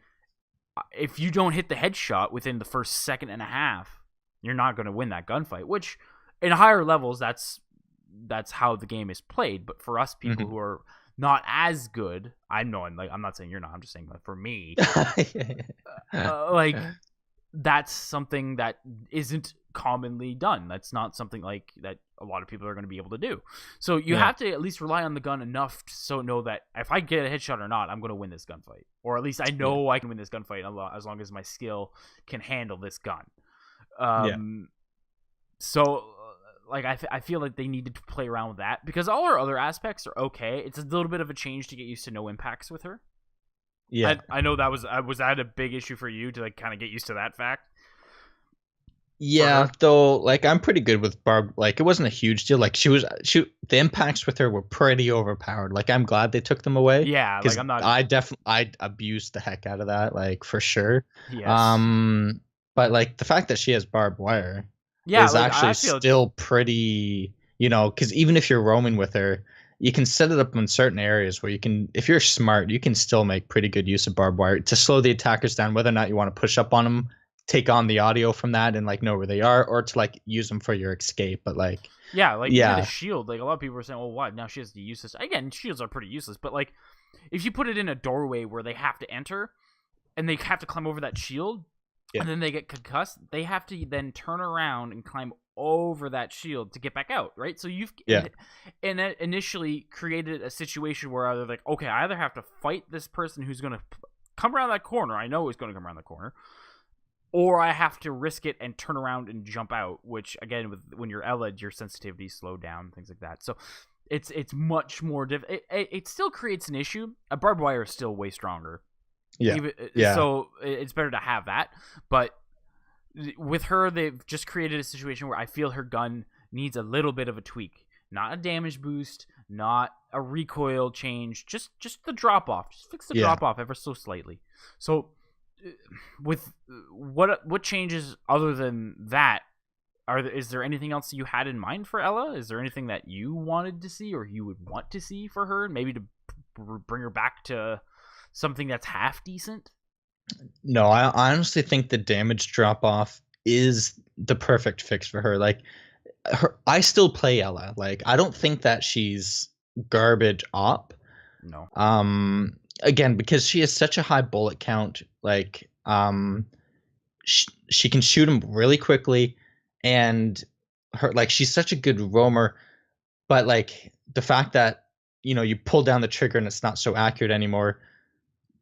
if you don't hit the headshot within the first second and a half, you're not going to win that gunfight. Which in higher levels, that's how the game is played. But for us people who are not as good, I'm not saying you're not. I'm just saying that for me, that's something that isn't commonly done. That's not something like that a lot of people are going to be able to do. So you have to at least rely on the gun enough to know that if I get a headshot or not, I'm going to win this gunfight. Or at least I know I can win this gunfight as long as my skill can handle this gun. So like I feel like they needed to play around with that because all her other aspects are okay. It's a little bit of a change to get used to no impacts with her. Yeah. I know that was that a big issue for you to like kind of get used to that fact? Yeah, though, like I'm pretty good with Barb. Like it wasn't a huge deal. Like the impacts with her were pretty overpowered. Like I'm glad they took them away Yeah, like because I'm not. I abused the heck out of that, like for sure. Yes. Um, but like the fact that she has barbed wire Yeah, is like I actually feel. still pretty, because even if you're roaming with her, you can set it up in certain areas where you can, if you're smart, you can still make pretty good use of barbed wire to slow the attackers down, whether or not you want to push up on them, take on the audio from that and like know where they are, or to like use them for your escape. But like, Yeah, like even a yeah, shield. Like a lot of people are saying, "Well, why now she has to use this?" Again, shields are pretty useless. But like, if you put it in a doorway where they have to enter and they have to climb over that shield, yeah, and then they get concussed, they have to then turn around and climb over that shield to get back out, right? So you've yeah, and that initially created a situation where they're like, okay, I either have to fight this person who's going to come around that corner. I know he's going to come around the corner, or I have to risk it and turn around and jump out. Which again, when you're Ella, your sensitivity slowed down, things like that. So it's much more it still creates an issue. A barbed wire is still way stronger. yeah, Even, yeah, so it's better to have that, but with her, they've just created a situation where I feel her gun needs a little bit of a tweak, not a damage boost, not a recoil change, just the drop off. Just fix the yeah. drop off ever so slightly. So, with what changes other than that? Is there anything else you had in mind for Ella? Is there anything that you wanted to see or you would want to see for her, maybe to bring her back to something that's half decent? No, I honestly think the damage drop off is the perfect fix for her. Like, I still play Ella. Like, I don't think that she's garbage op. No. Again, because she has such a high bullet count. Like, she can shoot them really quickly, and she's such a good roamer. But like the fact that you pull down the trigger and it's not so accurate anymore,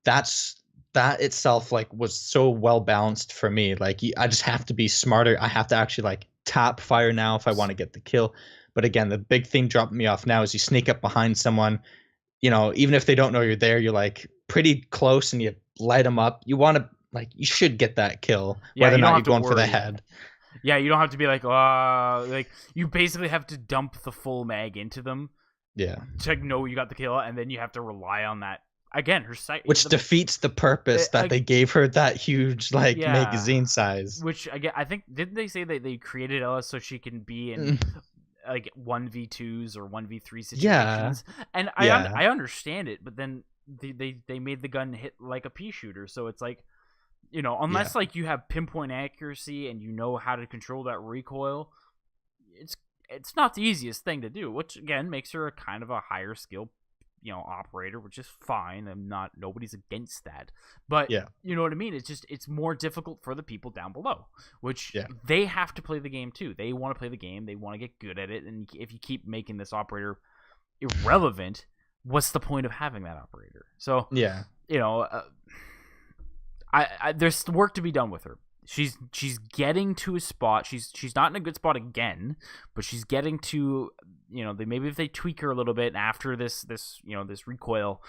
that itself like was so well balanced for me. Like I just have to be smarter. I have to actually like tap fire now if I want to get the kill. But again, the big thing dropping me off now is you sneak up behind someone. Even if they don't know you're there, you're like pretty close and you light them up. You should get that kill, Yeah, whether or you don't not have you're to going for the worry. head. Yeah, you don't have to be like, you basically have to dump the full mag into them Yeah. to know you got the kill, and then you have to rely on that. Again, her sight, Which defeats the purpose that they gave her that huge yeah, magazine size. Which again, I think didn't they say that they created Ella so she can be in like 1v2s or 1v3 situations? Yeah. And Yeah. I understand it, but then they made the gun hit like a pea shooter, so it's like, unless like you have pinpoint accuracy and you know how to control that recoil, it's not the easiest thing to do, which again makes her a kind of a higher skill operator, which is fine. Nobody's against that, but Yeah. you know what I mean. It's more difficult for the people down below, which Yeah. they have to play the game too. They want to play the game. They want to get good at it, and if you keep making this operator irrelevant, what's the point of having that operator? So Yeah. there's work to be done with her. She's getting to a spot. She's not in a good spot again, but she's getting to, maybe if they tweak her a little bit after this recoil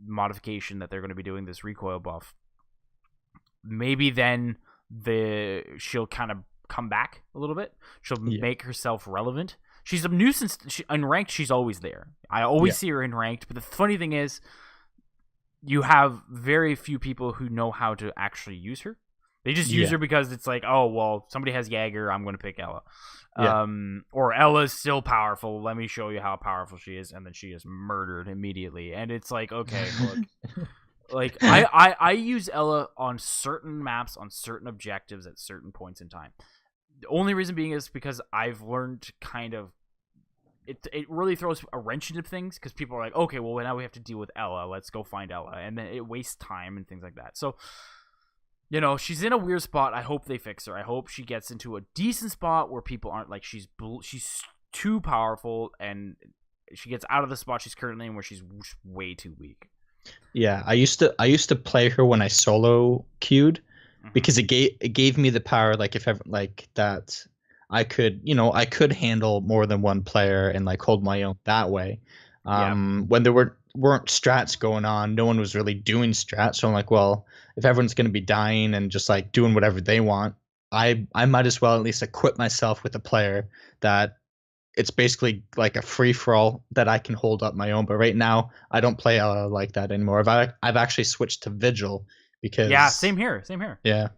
modification that they're going to be doing, this recoil buff, maybe then she'll kind of come back a little bit. She'll make herself relevant. She's a nuisance. In ranked, she's always there. I always see her in ranked, but the funny thing is, you have very few people who know how to actually use her. They just use her because it's like, oh, well, somebody has Jaeger, I'm going to pick Ella. Or Ella's still powerful, let me show you how powerful she is, and then she is murdered immediately. And it's like, okay, look. Like, I use Ella on certain maps, on certain objectives at certain points in time. The only reason being is because I've learned kind of, it really throws a wrench into things, because people are like, okay, well, now we have to deal with Ella. Let's go find Ella. And then it wastes time and things like that. So, she's in a weird spot. I hope they fix her. I hope she gets into a decent spot where people aren't like, she's too powerful, and she gets out of the spot she's currently in where she's way too weak. Yeah, I used to play her when I solo queued, because it gave me the power, like if ever like that. I could, I could handle more than one player and like hold my own that way. Yeah. When there weren't strats going on, no one was really doing strats. So I'm like, well, if everyone's going to be dying and just like doing whatever they want, I might as well at least equip myself with a player that it's basically like a free for all that I can hold up my own. But right now, I don't play like that anymore. I've actually switched to Vigil Yeah. because Same here. Same here. yeah,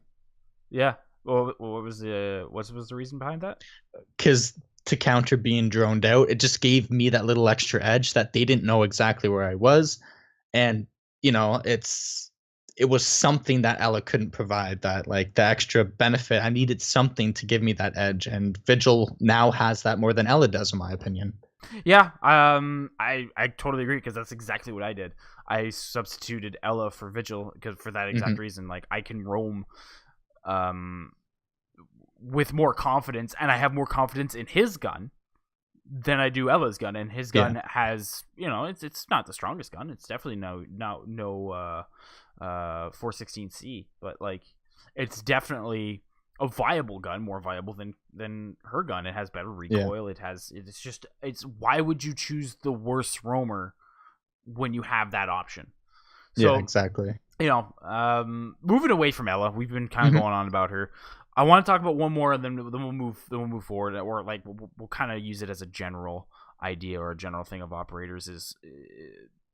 Yeah. Well, what was the reason behind that? because to counter being droned out, it just gave me that little extra edge that they didn't know exactly where I was, and it was something that Ella couldn't provide. That like the extra benefit, I needed something to give me that edge, and Vigil now has that more than Ella does, in my opinion. Yeah. I totally agree because that's exactly what I did. I substituted Ella for Vigil because for that exact reason. Like I can roam, um, with more confidence, and I have more confidence in his gun than I do Ella's gun, and his gun has, it's not the strongest gun. It's definitely no 416C, but like it's definitely a viable gun, more viable than her gun. It has better recoil. It's why would you choose the worst roamer when you have that option? So Exactly. Moving away from Ella, we've been kind of going on about her. I want to talk about one more, and then we'll move forward, or like we'll kind of use it as a general idea or a general thing of operators is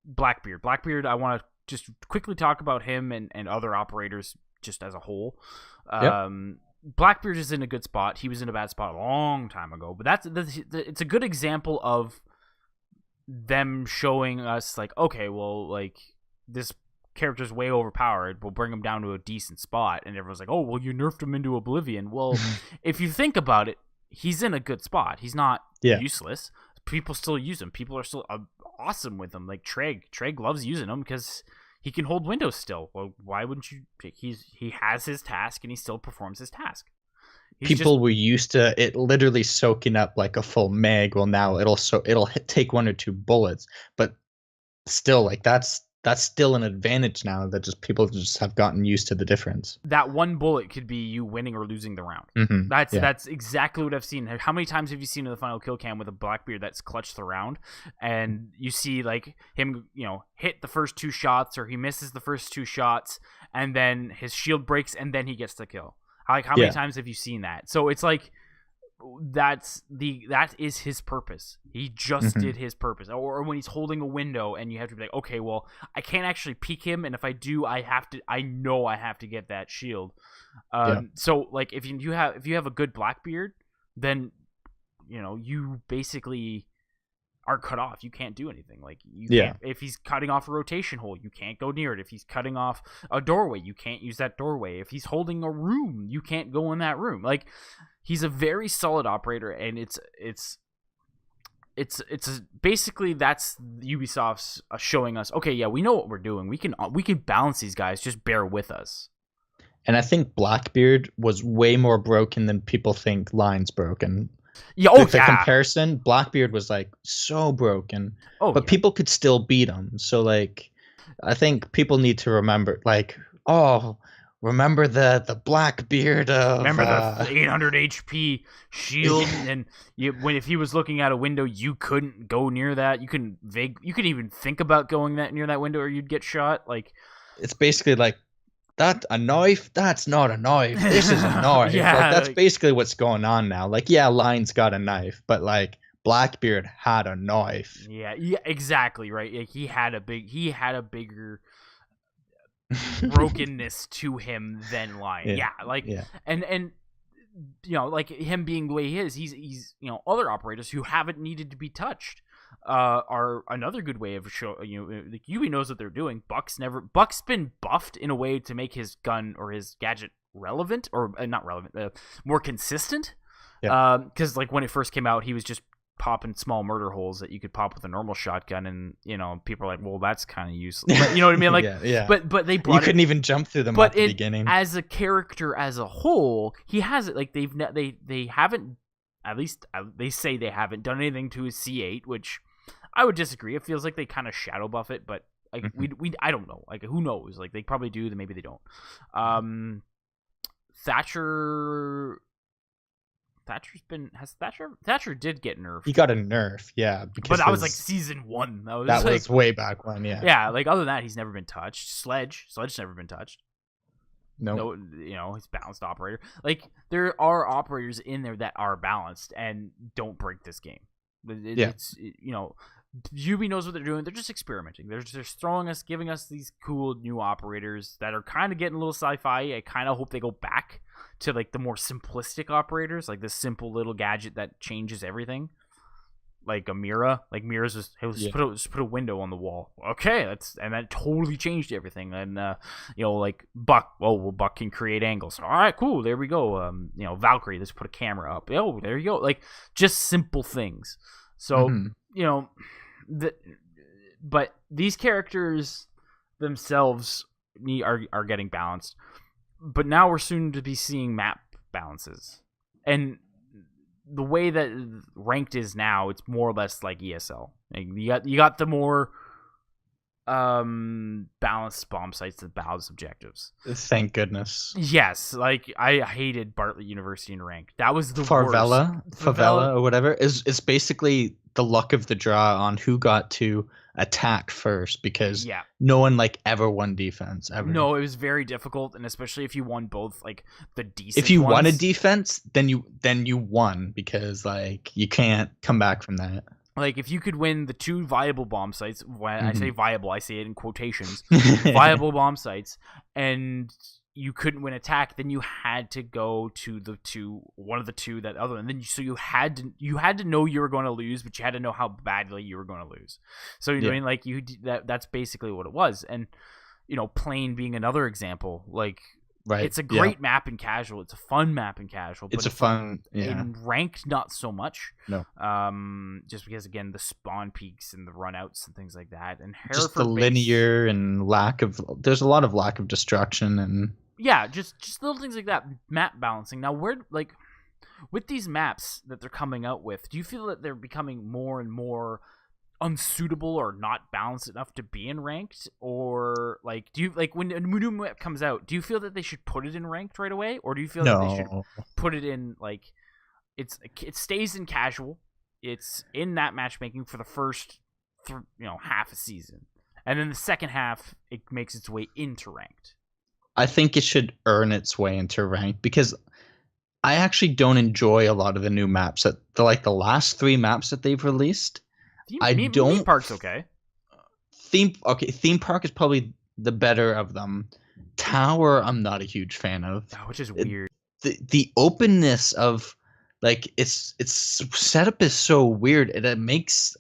Blackbeard. Blackbeard, I want to just quickly talk about him and other operators just as a whole. Yep. Blackbeard is in a good spot. He was in a bad spot a long time ago, but it's a good example of them showing us like, okay, well, like this character's way overpowered, we'll bring him down to a decent spot, and everyone's like, oh, well, you nerfed him into oblivion. Well, if you think about it, he's in a good spot. He's not useless. People still use him. People are still awesome with him. Like Treg loves using him because he can hold windows still. Well, why wouldn't you? He has his task and he still performs his task. People were used to it literally soaking up like a full mag. Well, now it'll take one or two bullets, but still, like that's still an advantage now that just people just have gotten used to the difference. That one bullet could be you winning or losing the round. That's exactly what I've seen. How many times have you seen in the final kill cam with a Blackbeard that's clutched the round, and you see like him, hit the first two shots, or he misses the first two shots, and then his shield breaks, and then he gets the kill. Like how many times have you seen that? So it's like that is his purpose. He just did his purpose. Or when he's holding a window and you have to be like, okay, well, I can't actually peek him, and if I do, I know I have to get that shield. So like if you have a good Blackbeard, then you basically are cut off. You can't do anything. Like you can't, if he's cutting off a rotation hole, you can't go near it. If he's cutting off a doorway, you can't use that doorway. If he's holding a room, you can't go in that room. Like he's a very solid operator, and it's basically that's Ubisoft's showing us, okay, yeah, we know what we're doing. We can balance these guys. Just bear with us. And I think Blackbeard was way more broken than people think Lion's broken. Yeah, the comparison, Blackbeard was like so broken, but people could still beat him. So like, I think people need to remember, like, remember the Blackbeard of remember the 800 HP shield, and if he was looking out a window, you couldn't go near that. You couldn't even think about going near that window, or you'd get shot. Like it's basically like, that a knife? That's not a knife. This is a knife. That's basically what's going on now. Like, yeah, Lion's got a knife, but like Blackbeard had a knife. Yeah, exactly right. Like, he had a bigger brokenness to him than Lion. And like him being the way he is, he's other operators who haven't needed to be touched are another good way of show. Like Ubi knows what they're doing. Buck's been buffed in a way to make his gun or his gadget relevant, or not relevant, more consistent. Because like when it first came out, he was just popping small murder holes that you could pop with a normal shotgun, and people are like, well, that's kind of useless. But, you know what I mean? Like, but they brought you couldn't even jump through them at the beginning. As a character as a whole, he has it. Like they haven't, at least they say they haven't done anything to his C8, which I would disagree. It feels like they kind of shadow buff it, but like I don't know. Like who knows? Like they probably do, then maybe they don't. Thatcher Thatcher did get nerfed. He got a nerf, yeah. But that was like season 1. That was way back when, yeah. Yeah, like other than that, he's never been touched. Sledge's never been touched. Nope. No, he's balanced operator. Like there are operators in there that are balanced and don't break this game. It's Yubi knows what they're doing. They're just experimenting. They're just giving us these cool new operators that are kind of getting a little sci-fi. I kind of hope they go back to like the more simplistic operators, like this simple little gadget that changes everything, like a Mira. Like Mira's just put a window on the wall. Okay, that totally changed everything. And like Buck. Oh, well, Buck can create angles. All right, cool. There we go. Valkyrie. Let's put a camera up. Oh, there you go. Like just simple things. So but these characters themselves are getting balanced. But now we're soon to be seeing map balances, and the way that ranked is now, it's more or less like ESL. Like you got the more balanced bomb sites and balanced objectives. Thank goodness. Yes, like I hated Bartlett University in ranked. That was the Favela worst. or whatever is basically the luck of the draw on who got to attack first, because no one like ever won defense ever. No, it was very difficult, and especially if you won both like the decent. If you ones. won a defense, then you won, because like you can't come back from that. Like if you could win the 2 viable bomb sites, when I say viable, I say it in quotations, viable bomb sites, and you couldn't win attack, then you had to go to one of the 2 that other, and then you had to know you were going to lose, but you had to know how badly you were going to lose. So you know what I mean, like that's basically what it was. And Plane being another example, like it's a great map in casual. It's a fun map in casual. But in ranked, not so much. No. Just because again the spawn peaks and the runouts and things like that, and just the linear and there's a lot of lack of destruction and just little things like that. Map balancing. Now, with these maps that they're coming out with, do you feel that they're becoming more and more unsuitable or not balanced enough to be in ranked? Or like, do you like when a new map comes out, do you feel that they should put it in ranked right away, or do you feel that they should put it in like it stays in casual, it's in that matchmaking for the first half a season, and then the second half it makes its way into ranked? I think it should earn its way into ranked, because I actually don't enjoy a lot of the new maps that the last 3 maps that they've released. Theme Park's okay. Theme Park is probably the better of them. Tower, I'm not a huge fan of. Which is weird. The openness of its setup is so weird, and it makes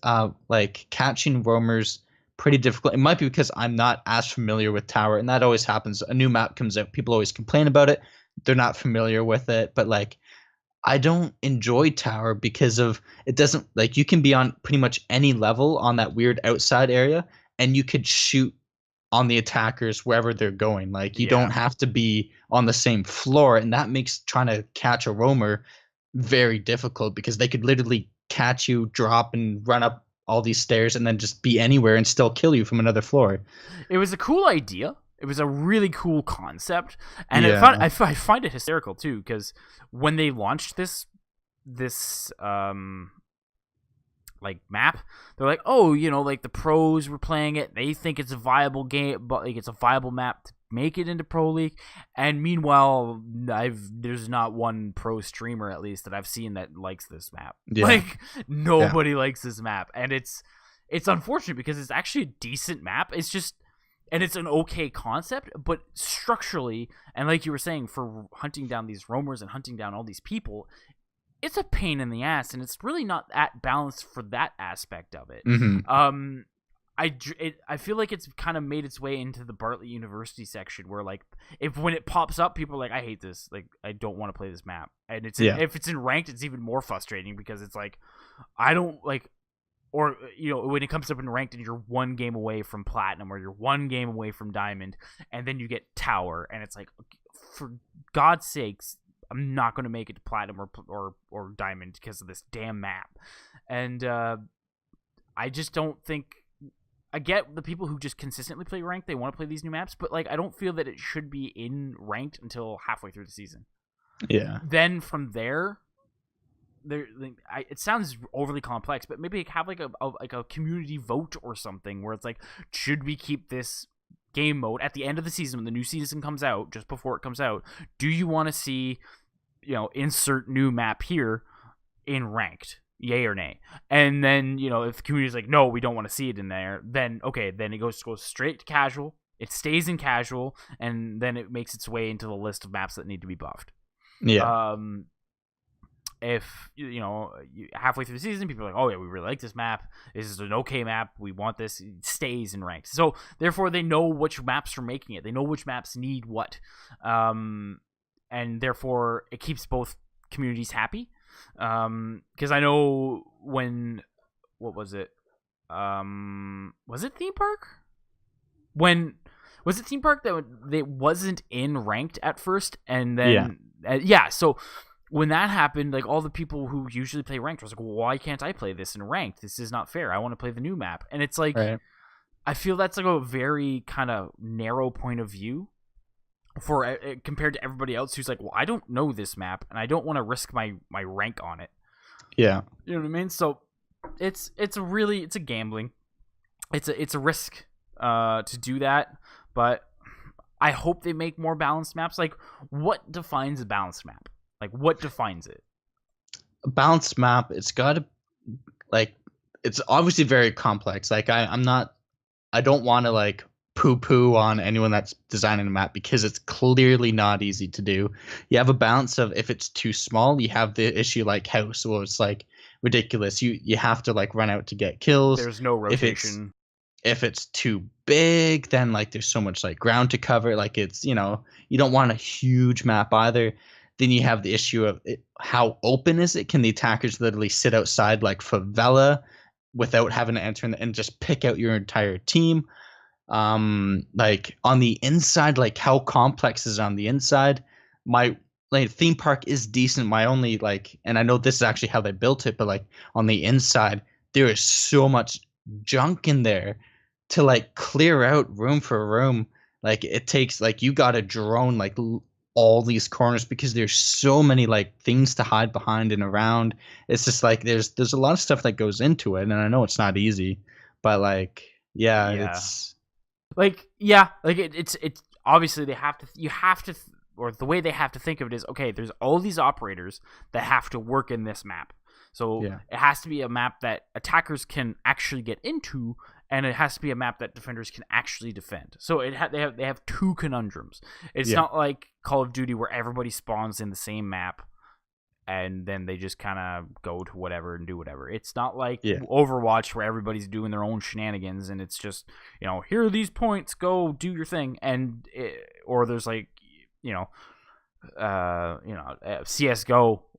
catching roamers pretty difficult. It might be because I'm not as familiar with Tower, and that always happens. A new map comes out, people always complain about it. They're not familiar with it, but I don't enjoy Tower because of it doesn't you can be on pretty much any level on that weird outside area, and you could shoot on the attackers wherever they're going. You don't have to be on the same floor, and that makes trying to catch a roamer very difficult, because they could literally catch you, drop, and run up all these stairs and then just be anywhere and still kill you from another floor. It was a cool idea. It was a really cool concept, and I find it hysterical too, because when they launched this map, they're like, oh, the pros were playing it, they think it's a viable game, but it's a viable map to make it into Pro League. And meanwhile, there's not one pro streamer at least that I've seen that likes this map. Nobody likes this map, and it's unfortunate because it's actually a decent map. It's just. And it's an okay concept, but structurally, and like you were saying, for hunting down these roamers and hunting down all these people, it's a pain in the ass, and it's really not that balanced for that aspect of it. Mm-hmm. I feel like it's kind of made its way into the Bartlett University section, where when it pops up, people are like, I hate this, I don't want to play this map. And if it's in ranked, it's even more frustrating, because it's I don't or when it comes up in ranked and you're 1 game away from platinum, or you're 1 game away from diamond, and then you get tower, and it's for God's sakes, I'm not going to make it to platinum or diamond because of this damn map. And I just don't think, I get the people who just consistently play ranked, they want to play these new maps, but I don't feel that it should be in ranked until halfway through the season. Yeah. Then from there, it sounds overly complex, but maybe have like a community vote or something where it's like, should we keep this game mode at the end of the season when the new season comes out, just before it comes out? Do you want to see, insert new map here in ranked? Yay or nay? And then, if the community's like, no, we don't want to see it in there, then okay, then it goes straight to casual. It stays in casual, and then it makes its way into the list of maps that need to be buffed. Yeah. If halfway through the season, people are like, oh yeah, we really like this map. This is an okay map. We want this. It stays in ranked. So therefore, they know which maps are making it. They know which maps need what, and therefore it keeps both communities happy. Because I know what was it? Was it theme park? Was it theme park that it wasn't in ranked at first, and then so when that happened, like all the people who usually play ranked was like, well, why can't I play this in ranked? This is not fair. I want to play the new map. And it's like, right. I feel that's like a very kind of narrow point of view for compared to everybody else who's like, well, I don't know this map and I don't want to risk my rank on it. Yeah. You know what I mean? So it's a gambling. It's a risk to do that, but I hope they make more balanced maps. Like, what defines a balanced map? Like, what defines it? A balanced map, it's got to, like, it's obviously very complex. Like, I don't want to, like, poo-poo on anyone that's designing a map because it's clearly not easy to do. You have a balance of, if it's too small, you have the issue like House, where it's, like, ridiculous. You have to, like, run out to get kills. There's no rotation. If it's too big, then, like, there's so much, like, ground to cover. Like, it's, you don't want a huge map either. Then you have the issue of how open is it? Can the attackers literally sit outside like favela without having to enter and just pick out your entire team? Like on the inside, like how complex is it on the inside? My theme park is decent. My only and I know this is actually how they built it, but like on the inside, there is so much junk in there to like clear out room for room. Like it takes you got a drone all these corners because there's so many like things to hide behind and around. It's just like there's a lot of stuff that goes into it, and I know it's not easy, but it's it's obviously or the way they have to think of it is, okay, there's all these operators that have to work in this map. So it has to be a map that attackers can actually get into, and it has to be a map that defenders can actually defend. So they have two conundrums. It's not like Call of Duty where everybody spawns in the same map and then they just kind of go to whatever and do whatever. It's not like Overwatch where everybody's doing their own shenanigans and it's just, here are these points, go do your thing. Or there's CSGO.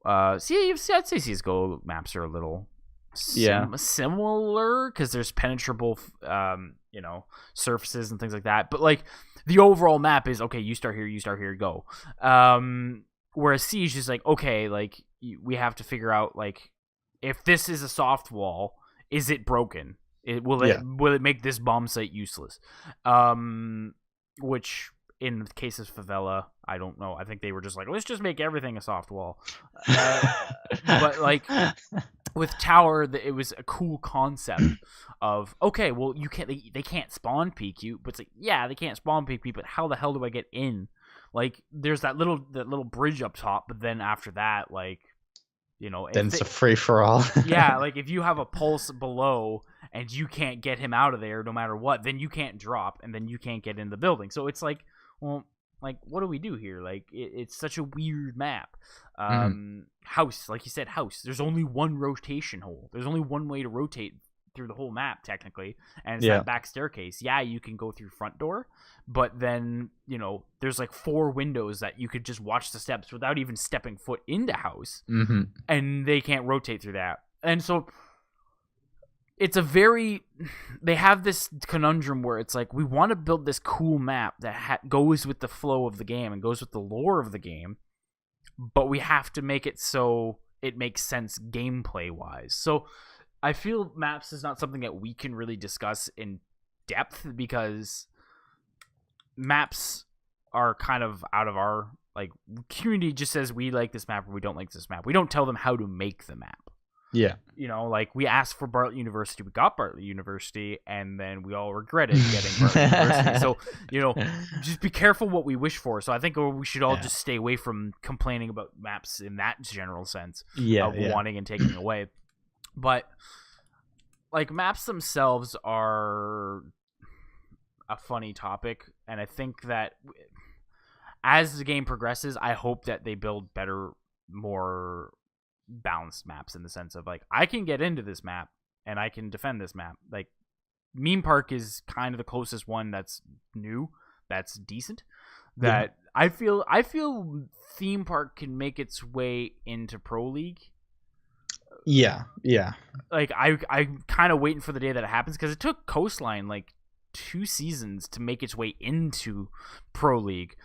I'd say CSGO maps are a little similar because there's penetrable surfaces and things like that, but like the overall map is okay, you start here, go. Whereas Siege is like, okay, like we have to figure out like if this is a soft wall, is it broken? Will it make this bomb site useless? Which in the case of Favela, I don't know. I think they were just like, let's just make everything a soft wall. But like with Tower, it was a cool concept of, okay, well, they can't spawn peek you, but it's like, they can't spawn peek me, but how the hell do I get in? Like, there's that little bridge up top, but then after that, like, then it's a free for all. Like if you have a pulse below and you can't get him out of there no matter what, then you can't drop, and then you can't get in the building. So it's like, well, like, what do we do here? Like, it's such a weird map. House, like you said, House. There's only one rotation hole. There's only one way to rotate through the whole map, technically, and it's that back staircase. Yeah, you can go through front door, but then, there's like 4 windows that you could just watch the steps without even stepping foot into House, and they can't rotate through that. And so it's they have this conundrum where it's like, we want to build this cool map that goes with the flow of the game and goes with the lore of the game, but we have to make it so it makes sense gameplay wise. So I feel maps is not something that we can really discuss in depth because maps are kind of out of our like community. Just says we like this map or we don't like this map. We don't tell them how to make the map. Yeah. You know, like we asked for Bartlett University, we got Bartlett University, and then we all regretted getting Bartlett University. So, you know, just be careful what we wish for. So I think we should all just stay away from complaining about maps in that general sense of wanting and taking away. But like maps themselves are a funny topic, and I think that as the game progresses, I hope that they build better, more balanced maps in the sense of like I can get into this map and I can defend this map. Like Meme Park is kind of the closest one that's new, that's decent. That I feel Theme Park can make its way into Pro League. Yeah. Like I'm kind of waiting for the day that it happens because it took Coastline like 2 seasons to make its way into Pro League,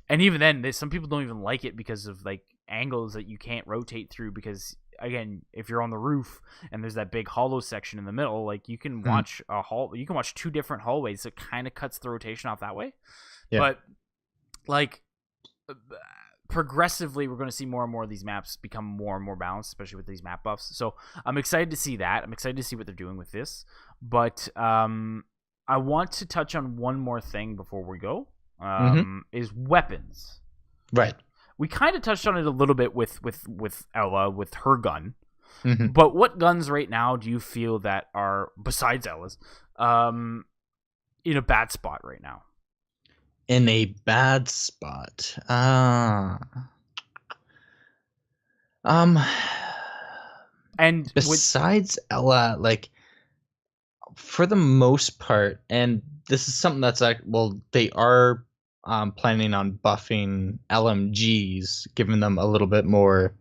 and even then, some people don't even like it because of like angles that you can't rotate through because again if you're on the roof and there's that big hollow section in the middle, like you can watch you can watch 2 different hallways. It kind of cuts the rotation off that way. But like progressively we're going to see more and more of these maps become more and more balanced, especially with these map buffs. So I'm excited to see that. I'm excited to see what they're doing with this. But I want to touch on one more thing before we go. Is weapons. Right. We kind of touched on it a little bit with Ella with her gun, but what guns right now do you feel that are besides Ella's in a bad spot right now? In a bad spot, and besides Ella, like for the most part, and this is something that's like, well, they are planning on buffing LMGs, giving them a little bit more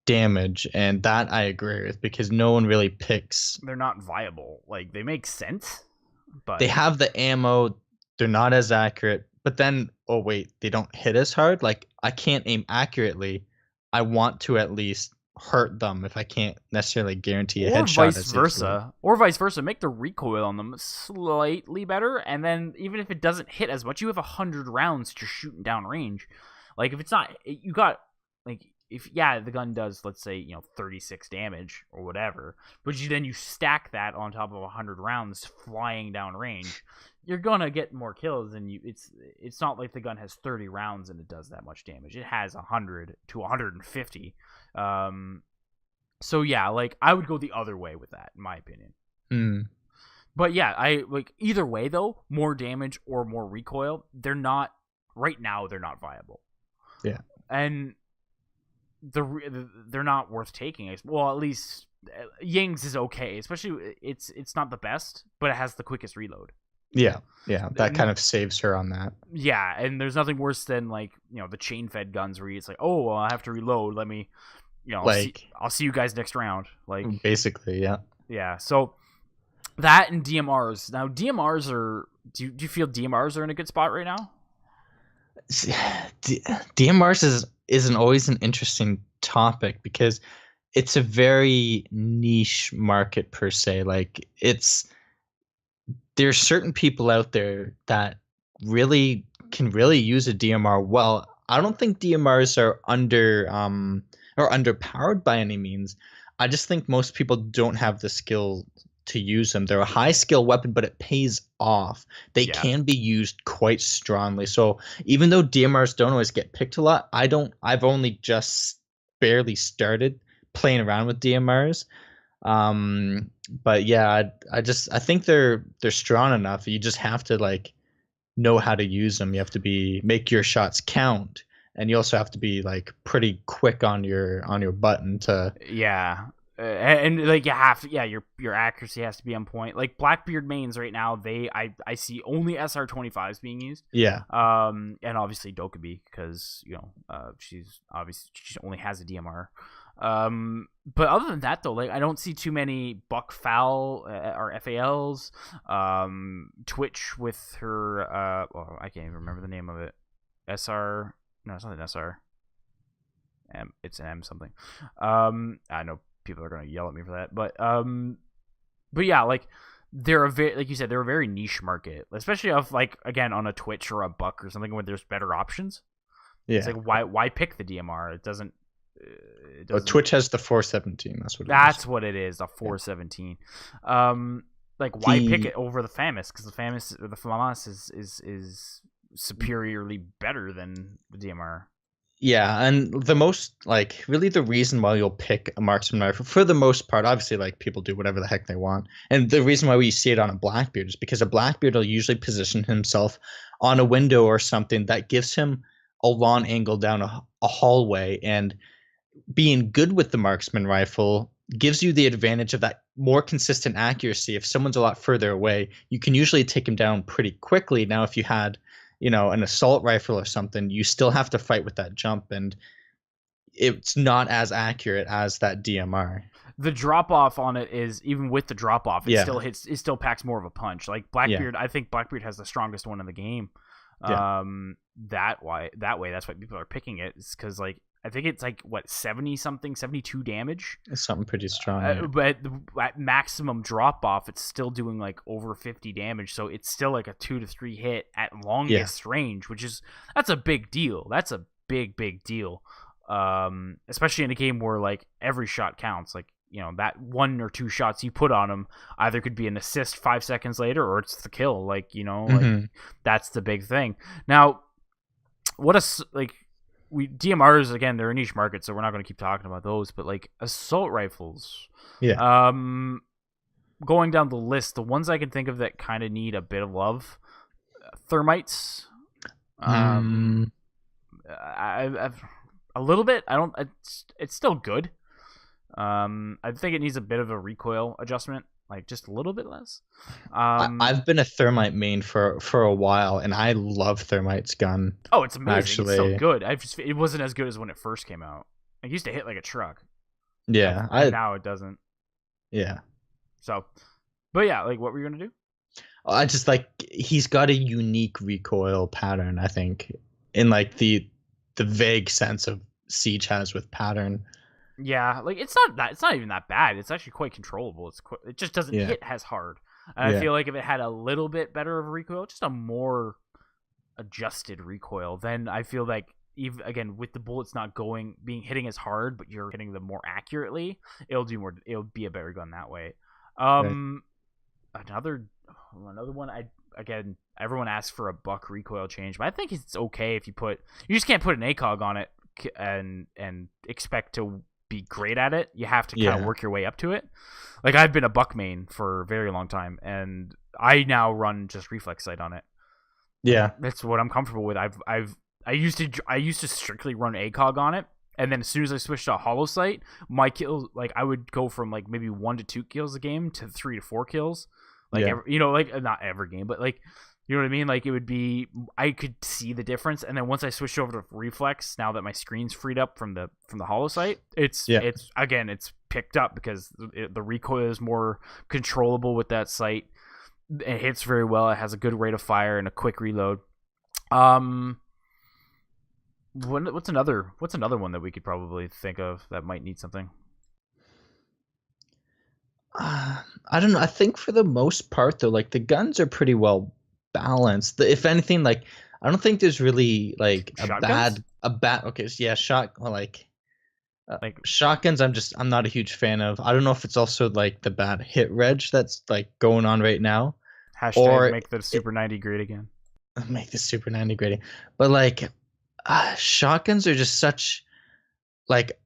damage, and that I agree with because no one really picks. They're not viable. Like they make sense, but they have the ammo. They're not as accurate, but then they don't hit as hard. Like I can't aim accurately. I want to at least hurt them if I can't necessarily guarantee a headshot. Or vice versa. Make the recoil on them slightly better, and then even if it doesn't hit as much, you have 100 rounds that you're shooting down range. Like if it's not, you got like if the gun does, let's say 36 damage or whatever, but you stack that on top of 100 rounds flying down range, you're gonna get more kills. And it's not like the gun has 30 rounds and it does that much damage. It has 100 to 150. So yeah, like I would go the other way with that, in my opinion. But yeah, I like either way though, more damage or more recoil. They're not viable. Yeah, and they're not worth taking. Well, at least Ying's is okay, especially it's not the best, but it has the quickest reload. Yeah, that kind of saves her on that. Yeah, and there's nothing worse than like the chain fed guns where it's like, oh, well, I have to reload. Let me, I'll see you guys next round. Like basically, yeah. So that and DMRs. Now DMRs are. Do you feel DMRs are in a good spot right now? DMRs isn't always an interesting topic because it's a very niche market per se. Like there's certain people out there that really can use a DMR well. I don't think DMRs are underpowered by any means. I just think most people don't have the skill to use them. They're a high skill weapon, but it pays off. They can be used quite strongly. So even though DMRs don't always get picked a lot, I've only just barely started playing around with DMRs. But yeah, I think they're strong enough. You just have to know how to use them. You have to make your shots count, and you also have to be pretty quick on your button to and you have to, your accuracy has to be on point. Like Blackbeard mains right now, I see only SR25s being used. Yeah. And obviously Dokkaebi because she only has a DMR. But other than that though, I don't see too many Buck Foul or FALs. Twitch with her I can't even remember the name of it. SR. No, it's not an SR. It's an M something. I know people are gonna yell at me for that, but yeah, they're like you said, they're a very niche market, especially of like again on a Twitch or a Buck or something where there's better options. Yeah. It's like why pick the DMR? It doesn't. Twitch has the 417. That's what. That's what it is. A 417. Like why pick it over the FAMAS? Because the FAMAS is superiorly better than the DMR. Yeah, and the most like really the reason why you'll pick a marksman rifle for the most part, obviously like people do whatever the heck they want, and the reason why we see it on a Blackbeard is because a Blackbeard will usually position himself on a window or something that gives him a long angle down a hallway, and being good with the marksman rifle gives you the advantage of that more consistent accuracy. If someone's a lot further away, you can usually take him down pretty quickly. Now, if you had an assault rifle or something, you still have to fight with that jump, and it's not as accurate as that DMR. The drop off on it is, even with the drop off, it still packs more of a punch. Like Blackbeard, I think Blackbeard has the strongest one in the game. That way, that's why people are picking it. Is because like I think it's like what 72 damage. It's something pretty strong. But at maximum drop off, it's still doing like over 50 damage. So it's still like a 2 to 3 hit at longest range, that's a big deal. That's a big deal. Especially in a game where like every shot counts. Like that 1 or 2 shots you put on him either could be an assist 5 seconds later or it's the kill. Like like that's the big thing. Now, DMRs, again, they're a niche market, so we're not going to keep talking about those. But like assault rifles, going down the list, the ones I can think of that kind of need a bit of love, thermites. I've a little bit. It's still good. I think it needs a bit of a recoil adjustment, like just a little bit less. I've been a thermite main for a while, and I love thermite's gun. Oh, it's amazing! Actually, it's so good. It wasn't as good as when it first came out. It used to hit like a truck. Yeah, now it doesn't. Yeah. So, but yeah, like what were you gonna do? I just like he's got a unique recoil pattern. I think in like the vague sense of Siege has with pattern. Yeah, like it's not even that bad. It's actually quite controllable. It just doesn't hit as hard. And I feel like if it had a little bit better of a recoil, just a more adjusted recoil, then I feel like even again with the bullets not hitting as hard, but you're hitting them more accurately, it'll be a better gun that way. Another one. Everyone asks for a buck recoil change, but I think it's okay if you just can't put an ACOG on it and expect to be great at it. You have to kind of work your way up to it. Like I've been a buck main for a very long time, and I now run just reflex sight on it. Yeah, that's what I'm comfortable with. I used to strictly run ACOG on it, and then as soon as I switched to hollow sight, my kills, like I would go from like maybe 1 to 2 kills a game to 3 to 4 kills. Like like not every game, but like you know what I mean? Like it would be, I could see the difference, and then once I switched over to reflex, now that my screen's freed up from the hollow sight, it's picked up because the recoil is more controllable with that sight. It hits very well. It has a good rate of fire and a quick reload. What's another one that we could probably think of that might need something? I don't know. I think for the most part though, like the guns are pretty well balanced. If anything, like I don't think there's really like shotguns. I'm not a huge fan of. I don't know if it's also like the bad hit reg that's like going on right now. Hashtag make the Super 90 great again. Make the Super 90 great. But like shotguns are just such like,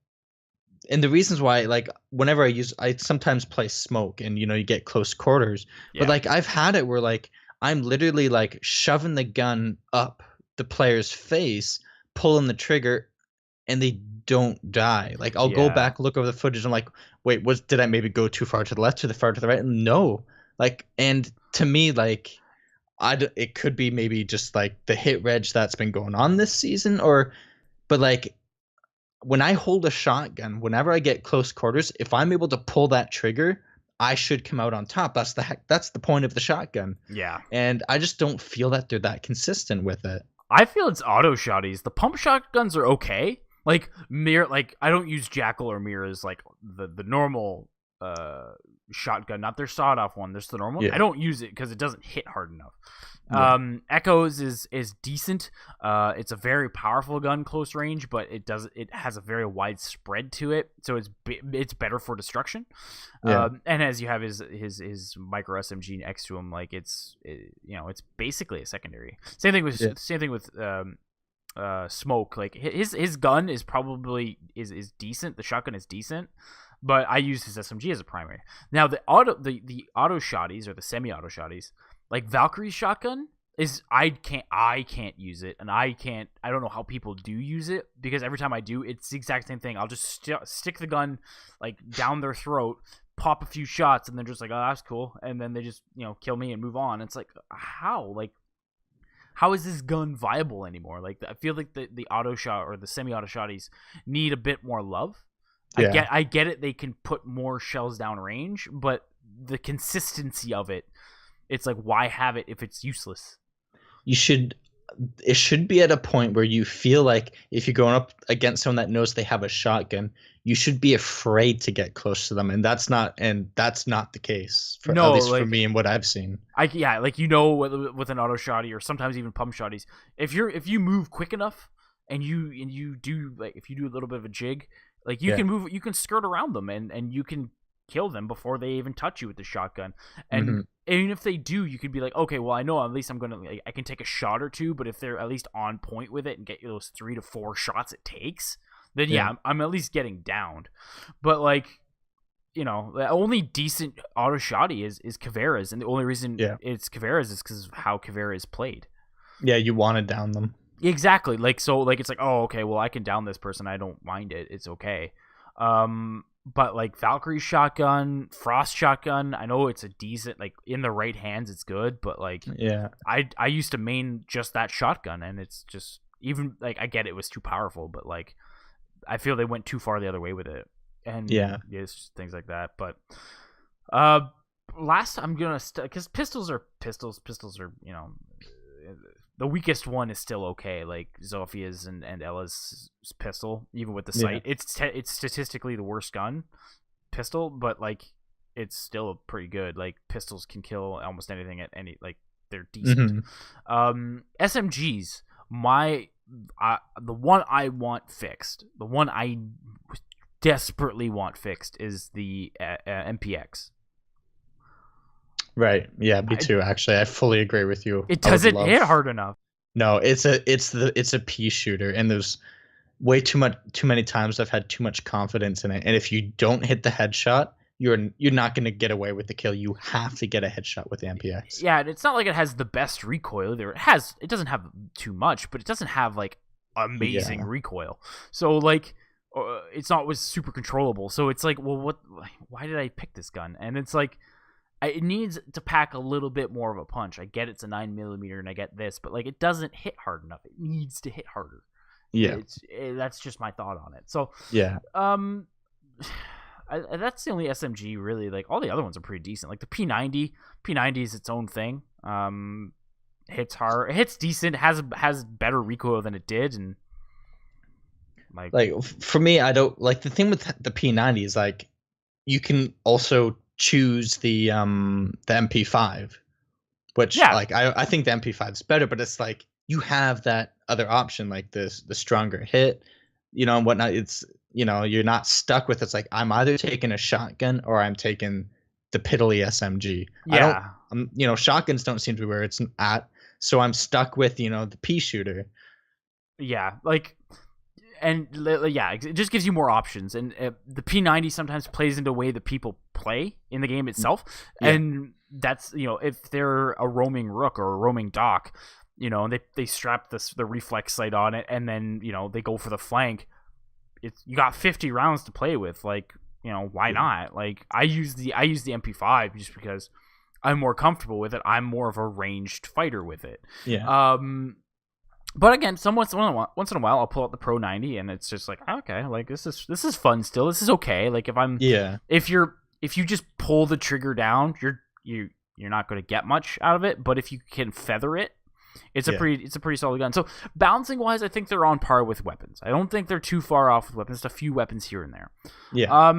and the reasons why, like whenever I sometimes play smoke and you get close quarters, but like I've had it where like I'm literally like shoving the gun up the player's face, pulling the trigger, and they don't die. Like I'll go back, look over the footage, and I'm like, wait, did I maybe go too far to the left, too far to the right? No, like, and to me, like, it could be maybe just like the hit reg that's been going on this season, but like when I hold a shotgun, whenever I get close quarters, if I'm able to pull that trigger, I should come out on top. That's the point of the shotgun. Yeah. And I just don't feel that they're that consistent with it. I feel it's auto shotties. The pump shotguns are okay. Like I don't use Jackal or Mirror as like the normal shotgun, not their sawed-off one. There's the normal one. Yeah. I don't use it because it doesn't hit hard enough. Yeah. Echoes is decent. It's a very powerful gun close range, but it has a very wide spread to it, so it's better for destruction. Yeah. And as you have his micro SMG next to him, like it's basically a secondary. Same thing with Smoke. Like his gun is probably is decent. The shotgun is decent, but I use his SMG as a primary. Now the auto shotties or the semi-auto shotties, like Valkyrie's shotgun is I can't use it, and I don't know how people do use it, because every time I do, it's the exact same thing. I'll just stick the gun like down their throat, pop a few shots, and then just like, oh, that's cool, and then they just kill me and move on. It's like, how is this gun viable anymore? Like, I feel like the auto shot or the semi-auto shotties need a bit more love. Yeah. I get it. They can put more shells down range, but the consistency of it, it's like, why have it if it's useless? It should be at a point where you feel like if you're going up against someone that knows they have a shotgun, you should be afraid to get close to them, and that's not the case at least for me and what I've seen. With an auto shotty or sometimes even pump shotties, if you move quick enough and you do, like, if you do a little bit of a jig, like you can skirt around them and you can kill them before they even touch you with the shotgun. And even if they do, you could be like, okay, well, I know at least I'm gonna, like, I can take a shot or two, but if they're at least on point with it and get those 3 to 4 shots it takes, then I'm at least getting downed. But like, the only decent auto shotty is Kavera's, and the only reason it's Kavera's is because of how Kavera is played. Yeah, you want to down them. Exactly. Like, so, like, it's like, oh, okay, well, I can down this person. I don't mind it. It's okay. But like Valkyrie shotgun, Frost shotgun, I know it's a decent, like, in the right hands, it's good. But like, I used to main just that shotgun, and it's just, even like, I get it was too powerful, but like, I feel they went too far the other way with it. And it's just things like that. But last I'm gonna because pistols are the weakest one is still okay, like Zophia's and Ella's pistol, even with the sight. It's statistically the worst gun, pistol, but like, it's still pretty good. Like, pistols can kill almost anything at any, like, they're decent. SMGs, the one I want fixed, the one I desperately want fixed is the MPX. Right. Yeah, me too. Actually, I fully agree with you. It doesn't hit hard enough. No, it's a pea shooter, and there's way too many times I've had too much confidence in it. And if you don't hit the headshot, you're not going to get away with the kill. You have to get a headshot with the MPX. Yeah, and it's not like it has the best recoil either. It doesn't have too much, but it doesn't have like amazing recoil. So like, it's not was super controllable. So it's like, well, why did I pick this gun? And it's like, it needs to pack a little bit more of a punch. I get it's a 9mm, and I get this, but like, it doesn't hit hard enough. It needs to hit harder. Yeah, that's just my thought on it. So yeah, that's the only SMG really. Like, all the other ones are pretty decent. Like the P90 is its own thing. Hits hard, it hits decent, has better recoil than it did, and like for me, I don't like the thing with the P90 is like, you can also choose the MP5, which like I think the MP5 is better, but it's like, you have that other option, like the stronger hit, and whatnot. It's, you're not stuck with, it's like, I'm either taking a shotgun or I'm taking the piddly SMG. Shotguns don't seem to be where it's at, so I'm stuck with the pea shooter. It just gives you more options, and the P90 sometimes plays into the way that people play in the game itself, and that's, if they're a roaming rook or a roaming dock, and they strap the reflex sight on it, and then they go for the flank. You got 50 rounds to play with, like, why not? Like, I use the MP5 just because I'm more comfortable with it. I'm more of a ranged fighter with it. But again, once in a while, I'll pull out the Pro 90, and it's just like, okay, like, this is fun still. This is okay. Like, if you just pull the trigger down, you're not going to get much out of it. But if you can feather it, it's a pretty solid gun. So balancing wise, I think they're on par with weapons. I don't think they're too far off with weapons. Just a few weapons here and there. Yeah.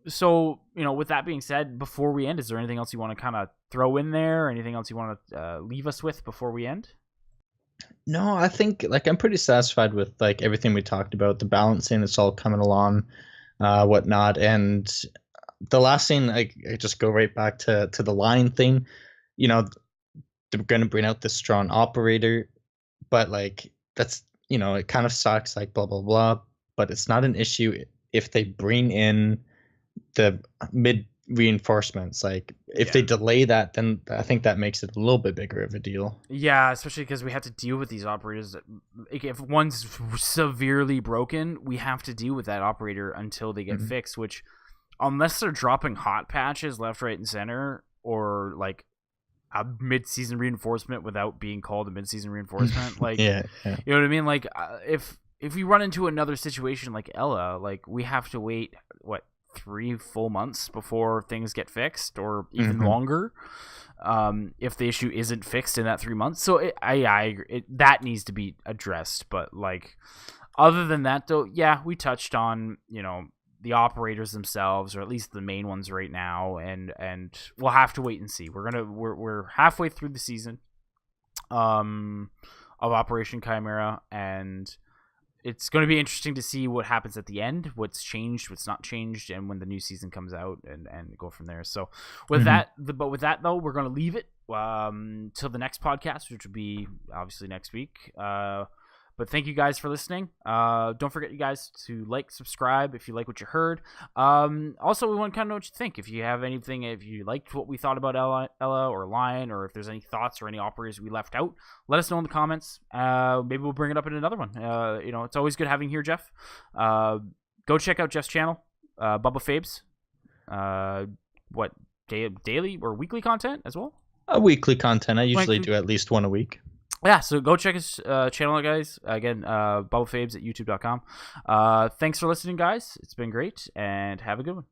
So with that being said, before we end, is there anything else you want to kind of throw in there? Anything else you want to leave us with before we end? No, I think like I'm pretty satisfied with like everything we talked about, the balancing that's all coming along, whatnot. And the last thing, I just go right back to the line thing. They're gonna bring out this strong operator, but like that's it kind of sucks, like blah blah blah. But it's not an issue if they bring in the mid reinforcements. Like if they delay that, then I think that makes it a little bit bigger of a deal. Yeah, especially because we have to deal with these operators. If one's severely broken, we have to deal with that operator until they get fixed, which unless they're dropping hot patches left, right, and center, or like a mid-season reinforcement without being called a mid-season reinforcement, like yeah. You know what I mean? Like if we run into another situation like Ella, like we have to wait 3 full months before things get fixed, or even longer, if the issue isn't fixed in that 3 months. So I agree, that needs to be addressed. But like other than that, though, yeah, we touched on the operators themselves, or at least the main ones right now, and we'll have to wait and see. We're halfway through the season of Operation Chimera, and it's going to be interesting to see what happens at the end, what's changed, what's not changed, and when the new season comes out, and go from there. So with that though, we're going to leave it till the next podcast, which will be obviously next week. But thank you guys for listening. Don't forget, you guys, to like, subscribe if you like what you heard. Also, we want to kind of know what you think. If you have anything, if you liked what we thought about Ella or Lion, or if there's any thoughts or any operators we left out, let us know in the comments. Maybe we'll bring it up in another one. It's always good having you here, Jeff. Go check out Jeff's channel, Bubbafabes. Daily or weekly content as well? Weekly content. I usually do at least one a week. Yeah, so go check his channel out, guys. Again, Bubbafabes at youtube.com. Thanks for listening, guys. It's been great, and have a good one.